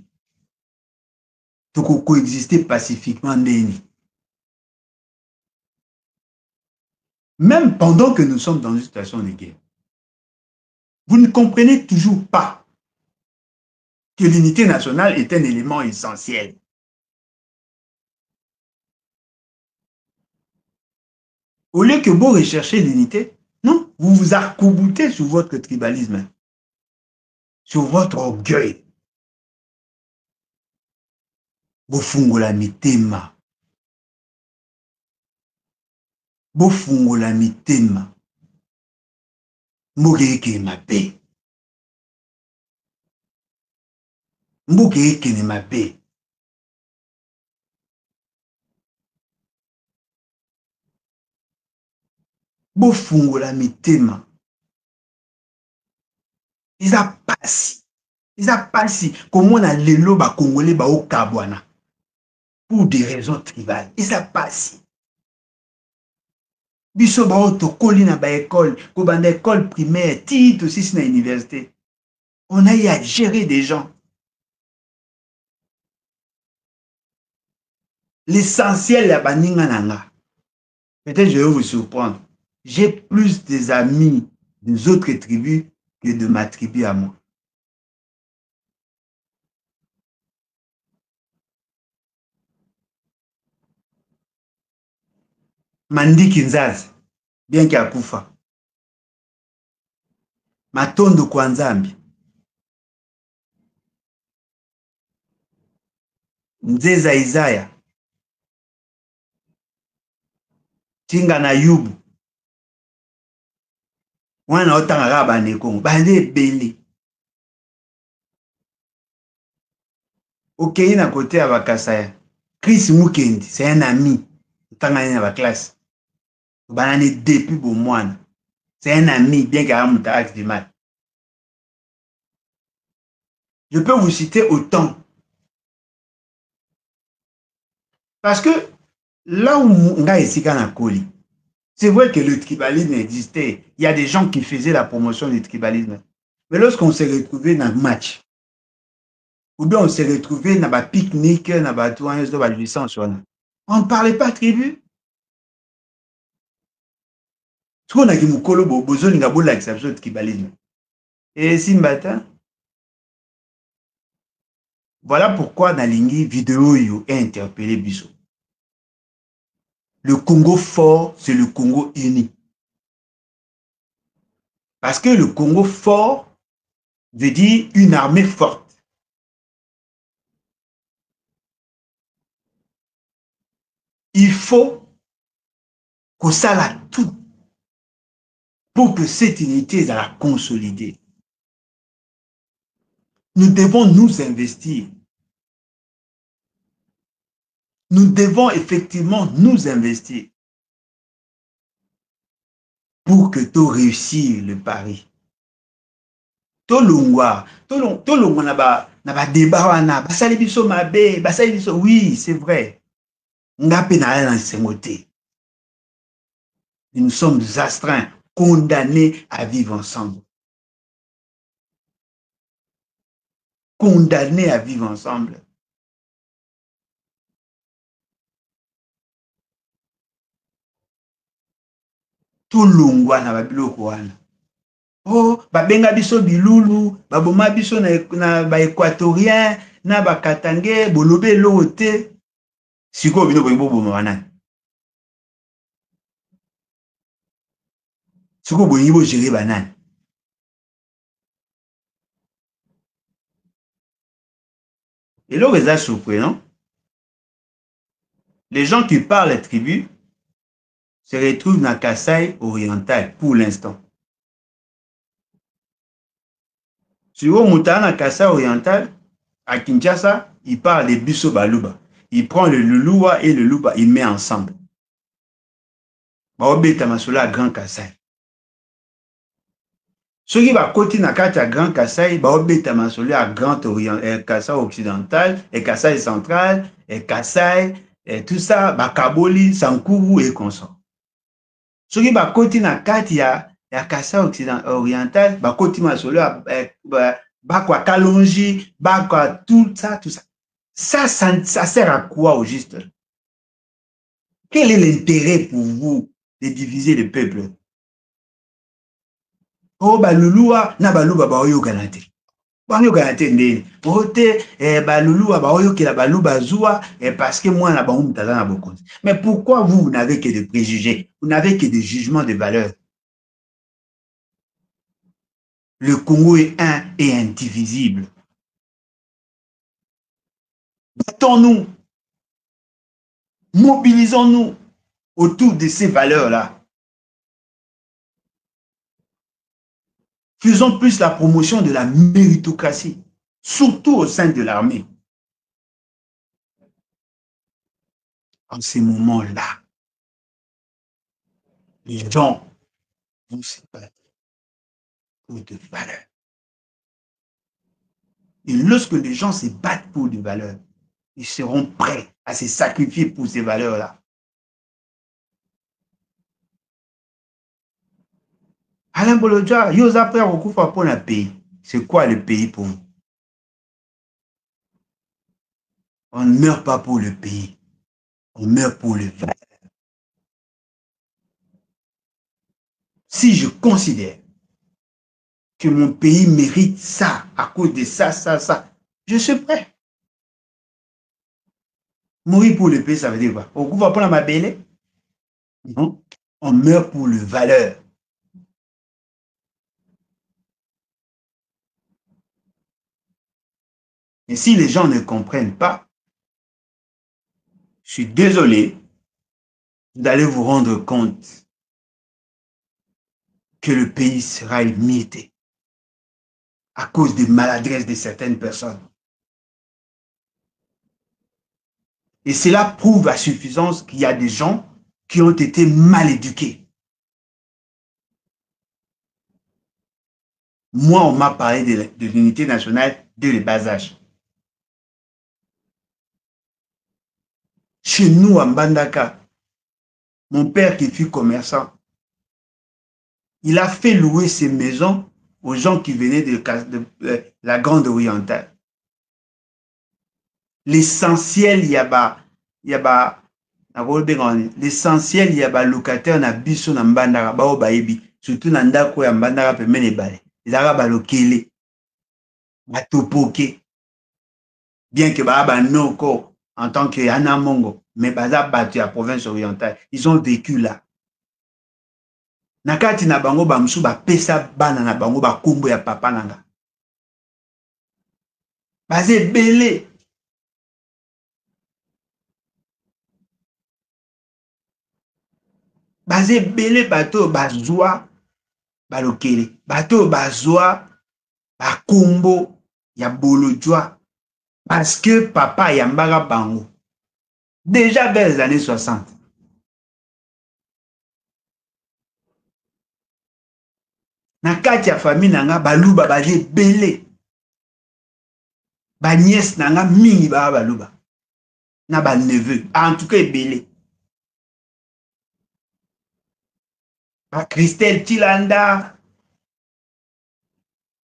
To coexister pacifiquement ndeni. Même pendant que nous sommes dans une situation de guerre. Vous ne comprenez toujours pas que l'unité nationale est un élément essentiel. Au lieu que vous recherchez l'unité, non, vous vous arc-boutez sur votre tribalisme, sur votre orgueil. Bofungola mitema. Bofungola mitema. Mbogeke mabe. Mbogeke ne mabe. Bofungola mitema. Ils a passé. Comment on a l'élo ba congolais ba au kabwana. Pour des raisons tribales. Ils a passé. Biso ba auto koli na ba école, ko banda école primaire, titre aussi na université. On a eu à gérer des gens. L'essentiel, la baninga nanga. Peut-être je vais vous surprendre. J'ai plus des amis des autres tribus que de ma tribu à moi. Mandi Kinzazi, bien qu'il a Koufa. Matondo Kwanzambi. Nzeza Isaya. Tinga na Yubu. Wana otanga raba nekongo. Bale beli. Ok, na côté à Bakasaya. Chris Mukendi, c'est un ami. Otanga na ba classe. Banane depuis bon moine. C'est un ami, bien qu'il a un acte du mal. Je peux vous citer autant. Parce que là où Nga Esika na Koli, c'est vrai que le tribalisme existait. Il y a des gens qui faisaient la promotion du tribalisme. Mais lorsqu'on s'est retrouvé dans le match, ou bien on s'est retrouvé dans le pique-nique, dans la licence, on ne parlait pas tribu. Ce qu'on a dit, Moukolo, Bozo, Ningabo, l'exception du tribalisme. Et Simbata, voilà pourquoi dans l'ingé vidéo, il a interpellé Bissot. Le Congo fort, c'est le Congo uni. Parce que le Congo fort veut dire une armée forte. Il faut qu'on s'ala tout pour que cette unité soit consolidée. Nous devons nous investir. Nous devons effectivement nous investir pour que tu réussisses le pari. Tolongwa na ba débat wana basali biso mabe, basali biso oui, c'est vrai. Ngapé na la nsemoté. Nous sommes astreints, condamnés à vivre ensemble. Condamnés à vivre ensemble. Tolongwa na babiloko wana. Oh, babenga biso bilulu, baboma biso na ba équatorien, na ba katangé, bolobe lote. Siko bino boyimbo boma wana. Siko boyimbo gérer banane. Et là, c'est surprenant. Les gens qui parlent les tribus se retrouvent dans Kasaï oriental pour l'instant. Si vous montez dans Kasaï oriental, à Kinshasa, il parle de Biso Baluba. Il prend le Lulua et le Luba, il met ensemble. Baobé Tamasola Grand Kasaï. Ceux qui va côté na kati Grand Kasaï, Baobé Tamasola Grand Kasaï occidental, et Kasaï central, et Kasaï, et tout ça, Bakaboli, Sankourou et consort. Ceux qui va côté na kati ya Kasaï oriental, Bakoti Masola, Bakwa Kalonji, Bakwa tout ça, tout ça. Ça sert à quoi au juste? Quel est l'intérêt pour vous de diviser le peuple? Oh, balulua, na baluba baoyo ganate. Baoyo ganate ndeni. Ote, balulua baoyo ki la baluba zua, parce que moi, na baoum tazana bokonzi. Mais pourquoi vous n'avez que des préjugés? Vous n'avez que des jugements de valeur? Le Congo est un et indivisible. Battons-nous. Mobilisons-nous autour de ces valeurs-là. Faisons plus la promotion de la méritocratie, surtout au sein de l'armée. En ces moments-là, les gens vont se battre pour des valeurs. Et lorsque les gens se battent pour des valeurs, ils seront prêts à se sacrifier pour ces valeurs-là. Alain Bolodja, ils ont appris à recouvrir pour un pays. C'est quoi le pays pour nous? On ne meurt pas pour le pays. On meurt pour le valeur. Si je considère que mon pays mérite ça, à cause de ça, je suis prêt. Mourir pour le pays, ça veut dire quoi? On va prendre ma belle? Non. On meurt pour le valeur. Et si les gens ne comprennent pas, je suis désolé d'aller vous rendre compte que le pays sera émietté à cause des maladresses de certaines personnes. Et cela prouve à suffisance qu'il y a des gens qui ont été mal éduqués. Moi, on m'a parlé de l'unité nationale dès le bas âge. Chez nous, à Mbandaka, mon père qui fut commerçant, il a fait louer ses maisons aux gens qui venaient de la Grande Orientale. L'essentiel, il y a l'essentiel, il y a locataire na biso na Mbandaka, bao baebi, surtout na ndako ya Mbandaka pemene bale. Ezaka balokele, batopoke, bien que ba noko en tant que Anamongo, mais baza batu ya province orientale, ils ont vécu là. Nakati na bango bamsu ba pesa bana na bango ba kombo ya papa nanga. Bazé belé. Bazé belé bato bazwa balokele. Bato bazwa ba kombo ya bolojwa. Parce que papa yambara bango. Déjà vers les années 60. Nakati ya famille nanga baluba bazé belé. Ba nièce nanga mingi ba baluba. Na ba neveu. En tout cas belé. Ba Christelle Tilanda.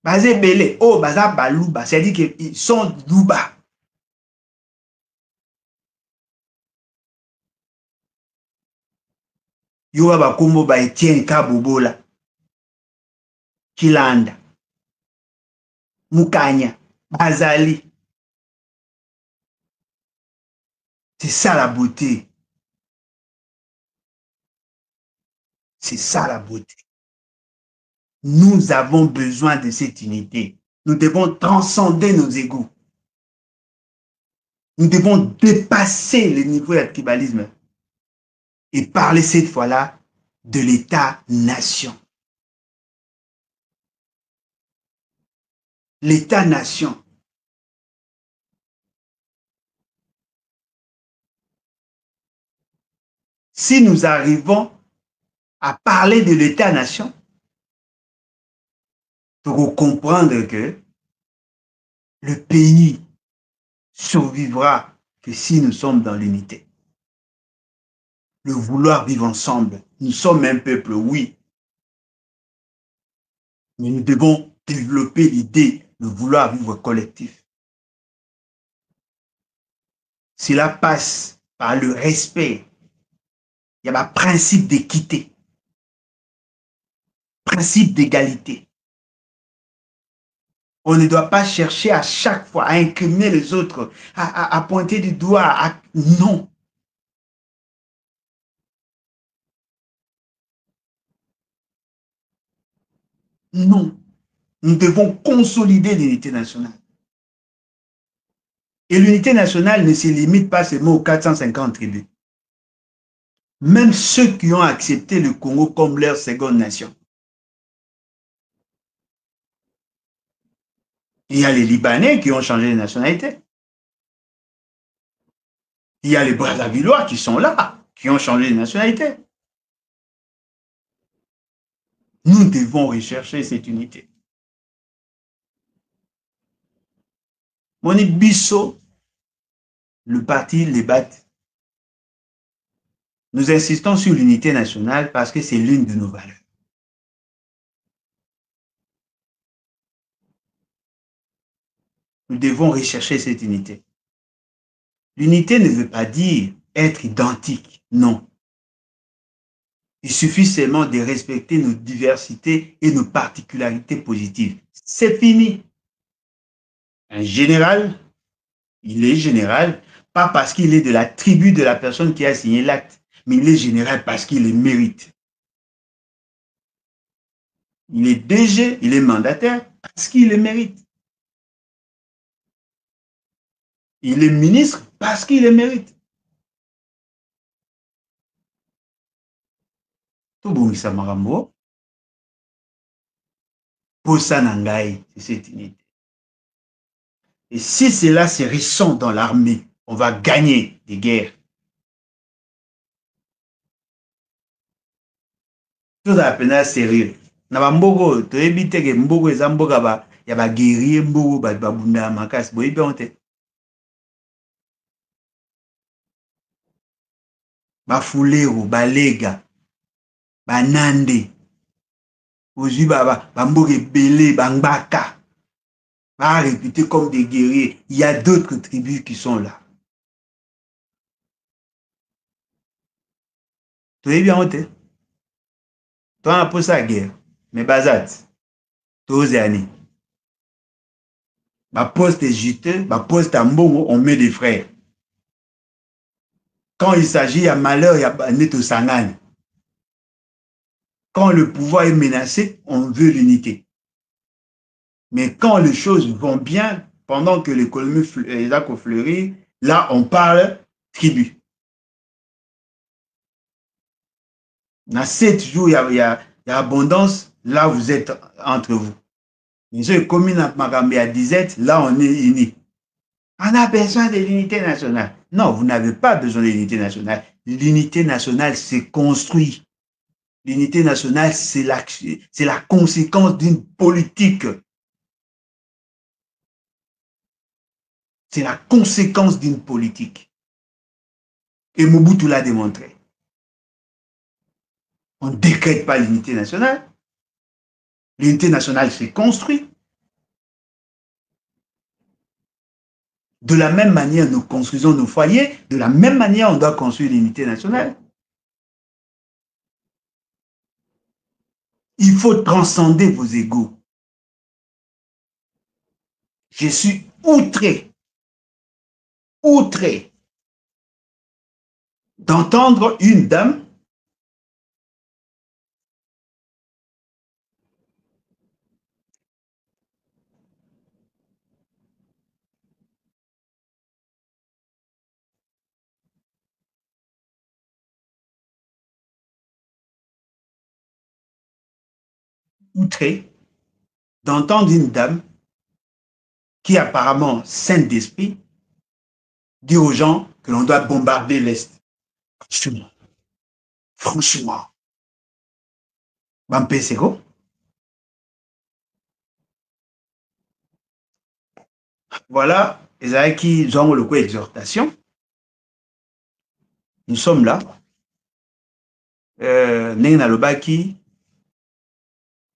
Bazé belé. Oh baza baluba. C'est-à-dire qu'ils sont louba. Yoba bakombo ba Etienne Kabobola. Kilanda. Mukanya. Bazali. C'est ça la beauté. C'est ça la beauté. Nous avons besoin de cette unité. Nous devons transcender nos égos. Nous devons dépasser le niveau de tribalisme et parler cette fois-là de l'État-nation. L'État-nation. Si nous arrivons à parler de l'État-nation, pour comprendre que le pays survivra que si nous sommes dans l'unité. Le vouloir vivre ensemble. Nous sommes un peuple, oui. Mais nous devons développer l'idée de vouloir vivre collectif. Cela passe par le respect. Il y a un principe d'équité, principe d'égalité. On ne doit pas chercher à chaque fois à incriminer les autres, à pointer du doigt. Non. Non. Nous devons consolider l'unité nationale. Et l'unité nationale ne se limite pas seulement aux 450 tribus. Même ceux qui ont accepté le Congo comme leur seconde nation. Il y a les Libanais qui ont changé de nationalité. Il y a les Brazzavillois qui sont là, qui ont changé de nationalité. Nous devons rechercher cette unité. Moni Bisso, le parti les bat. Nous insistons sur l'unité nationale parce que c'est l'une de nos valeurs. Nous devons rechercher cette unité. L'unité ne veut pas dire être identique, non. Il suffit seulement de respecter nos diversités et nos particularités positives. C'est fini. Un général, il est général, pas parce qu'il est de la tribu de la personne qui a signé l'acte, mais il est général parce qu'il le mérite. Il est DG, il est mandataire parce qu'il le mérite. Il est ministre parce qu'il le mérite. Tobongisa makambo, posa na ngai, c'est cette unité. Et si cela se ressent dans l'armée, on va gagner des guerres. Tout ça appelle sérieux. Na bamboko, to ebite ke mboko eza mboka ba ya ba guerrier mboko ba bunda makasi boyebi onte. Ba fulero, ba lega, ba nande. Ozui ba mboka ebele, ba ngbaka. Ba réputés comme des guerriers. Il y a d'autres tribus qui sont là. To ebi onte. Toi on a posé la guerre. Mais bazat. Tous années. Ma poste est juteux, ma poste à mbongo, on met des frères. Quand il s'agit, il y a malheur, il y a neto sangane. Quand le pouvoir est menacé, on veut l'unité. Mais quand les choses vont bien, pendant que l'économie fleurit, là, on parle tribu. Dans 7 jours, il y a abondance, là, vous êtes entre vous. Mais ceux communes à 17, là, on est unis. On a besoin de l'unité nationale. Non, vous n'avez pas besoin de l'unité nationale. L'unité nationale se construit. L'unité nationale, c'est la conséquence d'une politique. C'est la conséquence d'une politique. Et Mobutu l'a démontré. On ne décrète pas l'unité nationale. L'unité nationale se construit. De la même manière, nous construisons nos foyers. De la même manière, on doit construire l'unité nationale. Il faut transcender vos égos. Je suis outré d'entendre une dame outré d'entendre une dame qui est apparemment sainte d'esprit dire aux gens que l'on doit bombarder l'Est. Franchement. Bampeseko. Voilà, Ezaki Jean le coup exhortation. Nous sommes là. Nena Lobaki,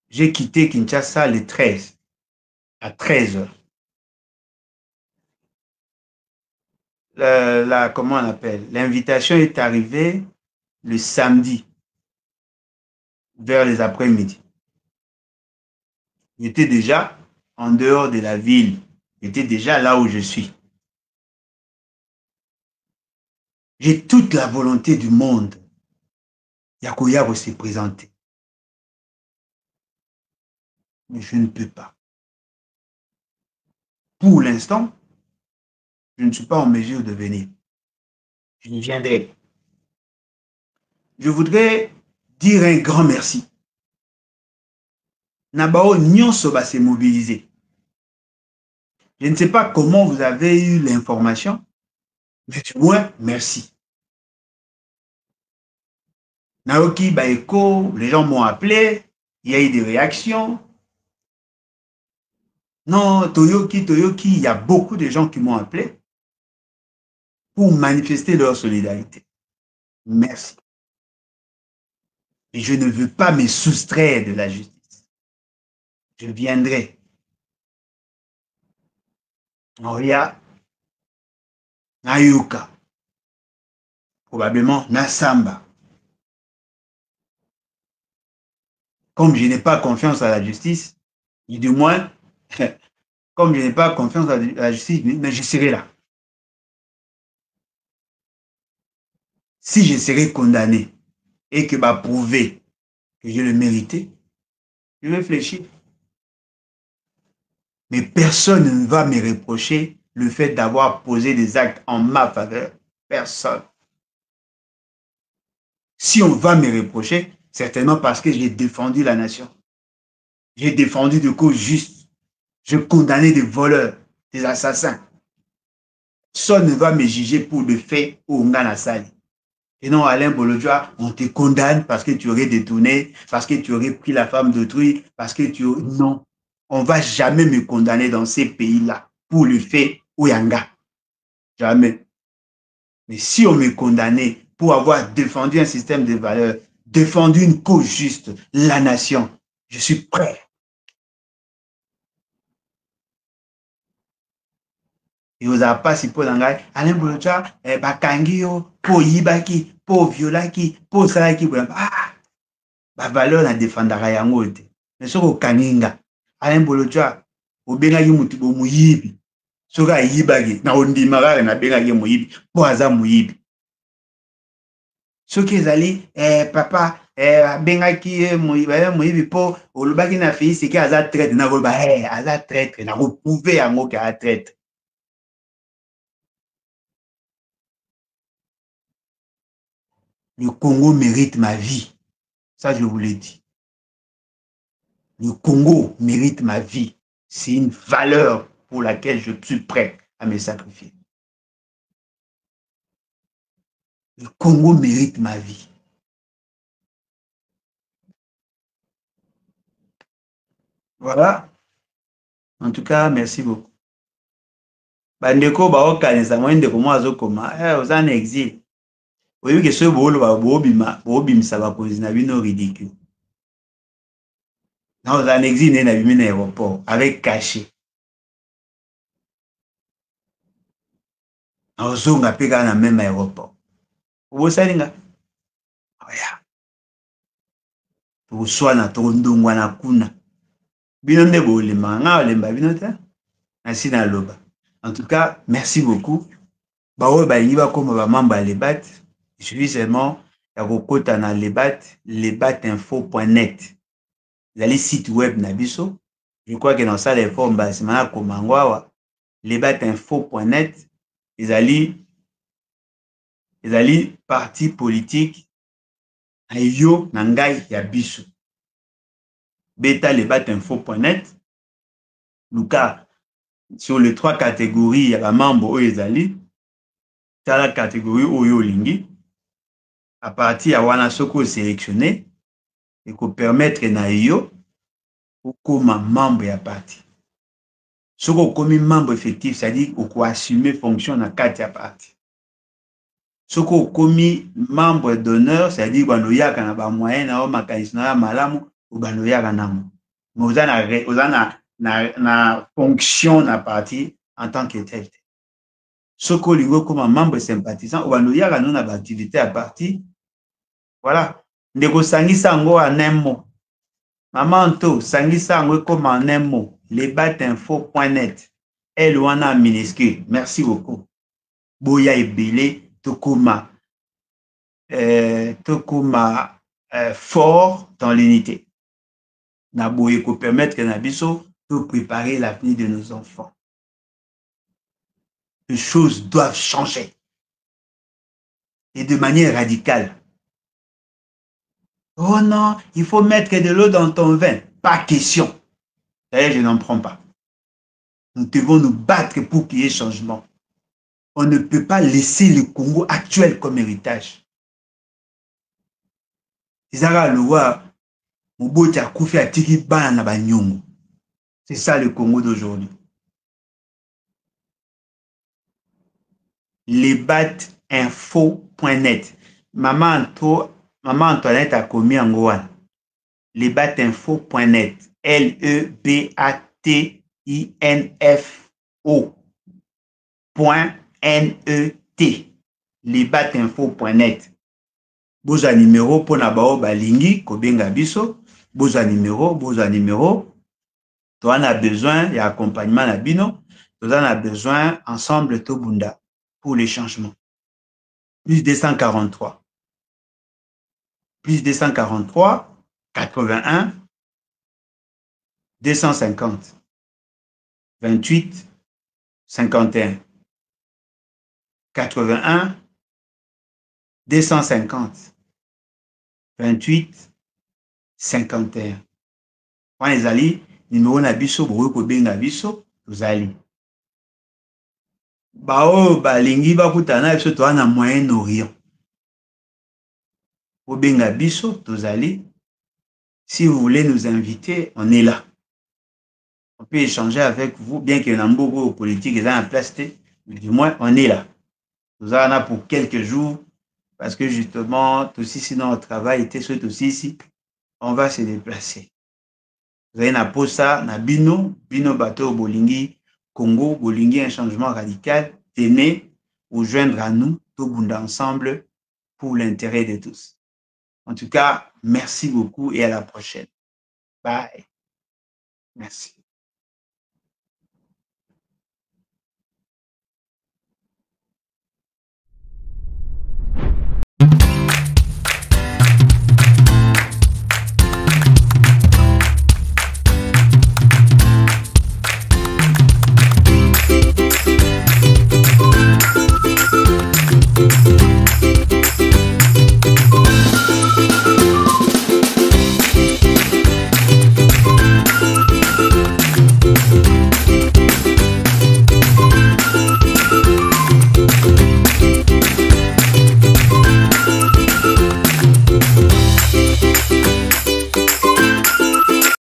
j'ai quitté Kinshasa le 13, à 13h. Comment on appelle? L'invitation est arrivée le samedi, vers les après-midi. J'étais déjà en dehors de la ville. J'étais déjà là où je suis. J'ai toute la volonté du monde. Yakoyabo s'est présenté. Mais je ne peux pas. Pour l'instant, je ne suis pas en mesure de venir. Je viendrai. Je voudrais dire un grand merci. Nabao Nyonso va se mobiliser. Je ne sais pas comment vous avez eu l'information, mais du moins, merci. Naoki Baeko, les gens m'ont appelé, il y a eu des réactions. Non, Toyoki, il y a beaucoup de gens qui m'ont appelé pour manifester leur solidarité. Merci. Et je ne veux pas me soustraire de la justice. Je viendrai. Oya, Nayuka, probablement Nasamba. Comme je n'ai pas confiance à la justice, du moins, comme je n'ai pas confiance à la justice, mais je serai là. Si je serai condamné et que va prouver que je le méritais, je vais fléchir. Mais personne ne va me reprocher le fait d'avoir posé des actes en ma faveur. Personne. Si on va me reprocher, certainement parce que j'ai défendu la nation. J'ai défendu de causes justes. Je condamnais des voleurs, des assassins. Personne ne va me juger pour le fait où on a sali. Et non, Alain Bolodjoa, on te condamne parce que tu aurais détourné, parce que tu aurais pris la femme d'autrui, parce que tu... Non, on ne va jamais me condamner dans ces pays-là pour le fait Oyanga. Jamais. Mais si on me condamnait pour avoir défendu un système de valeurs, défendu une cause juste, la nation, je suis prêt. Et aux pas si pour Alain Bolodjoa, bakangi yo, po yibaki, po violaki, po salaki, ah, ba valeur na défendaka yango te. Mais soki okaninga, Alain Bolodjoa, obengaki mutu bo muyibi. Soki ayibaki, na ondimaka na bengaki muyibi, po aza muyibi. Soki ezali papa abengaki muyibi po olobaki na fille seki aza traître, na koloba aza traître, na koprouve yango ke aza traître. Le Congo mérite ma vie. Ça, je vous l'ai dit. Le Congo mérite ma vie. C'est une valeur pour laquelle je suis prêt à me sacrifier. Le Congo mérite ma vie. Voilà. En tout cas, merci beaucoup. Bandeko baokanisa mwendeko mwa azokoma oza na exil. Oyebi ke soki booloba boobimisa bakonzi na bino ridicule. Na oza na exil nde na bimi na aéroport avec cachet. Na ozonga mpe kaka na même aéroport. Obosani nga? Oya. Tokoswana tokondongwana kuna. Bino nde bolemaka nga olemba bino te. Merci na loba. En tout cas, merci beaucoup. Baoyo balingi bakoma bamamba ya lebat. Il suffit seulement ya kokota na lebatinfo.net. Ezali site web na biso. Je crois que dans ça les formes basima na komango awa lebatinfo.net ezali parti politique ayo na ngai ya biso. Beta lebatinfo.net luka sur les 3 catégories ya bamambo oyo ezali tala catégorie oyo olingi à partir ya wana soko sélectionné et ko permettre na yo okoma membre ya parti. Soko komi membre effectif, c'est-à-dire ko assumer fonction na kati ya parti. Soko komi membre d'honneur, c'est-à-dire bano yaka na ba moyen na o makanisi na malamu o bano yaka nango. Mais na fonction na parti en tant que tel. Soko lingo comme membre sympathisant o bano yaka na ba activité à parti. Voilà. Ndeko sangisa ngo en un mot. Maman to sangisa ngo comme en un mot. Lebatinfo.net. Elle wana minuscule. Merci beaucoup. Boya ebele tokoma fort dans l'unité. Na boye ko permettre na biso de préparer l'avenir de nos enfants. Les choses doivent changer. Et de manière radicale. Oh non, il faut mettre de l'eau dans ton vin. Pas question. D'ailleurs, je n'en prends pas. Nous devons nous battre pour qu'il y ait changement. On ne peut pas laisser le Congo actuel comme héritage. C'est ça le Congo d'aujourd'hui. Lebatinfo.net. Maman Antoinette a commis en Goan. Lebatinfo.net. Lebatinfo. libatinfo.net. Boza numéro pour na bao balingi kobenga biso, boza numéro. To on a besoin d'accompagnement na bino, to on a besoin ensemble to bunda pour les changements. Plus 243 81 250 28 51 81 250 28 51. Quand les alliés, numéro na biso, bourreau benga biso, vous allez. Bao balingi bakutana biso to na Moyen-Orient. Benga biso, tous allez. Si vous voulez nous inviter, on est là. On peut échanger avec vous, bien que l'ambogo politique est en place, mais du moins on est là. Nous allons là pour quelques jours, parce que justement, tout sinon notre travail était sur tout ici, on va se déplacer. Vous avez na posa, na bino bateau bolingi, Congo, bolingi un changement radical, tenez ou joindre à nous, tout le monde ensemble pour l'intérêt de tous. En tout cas, merci beaucoup et à la prochaine. Bye. Merci.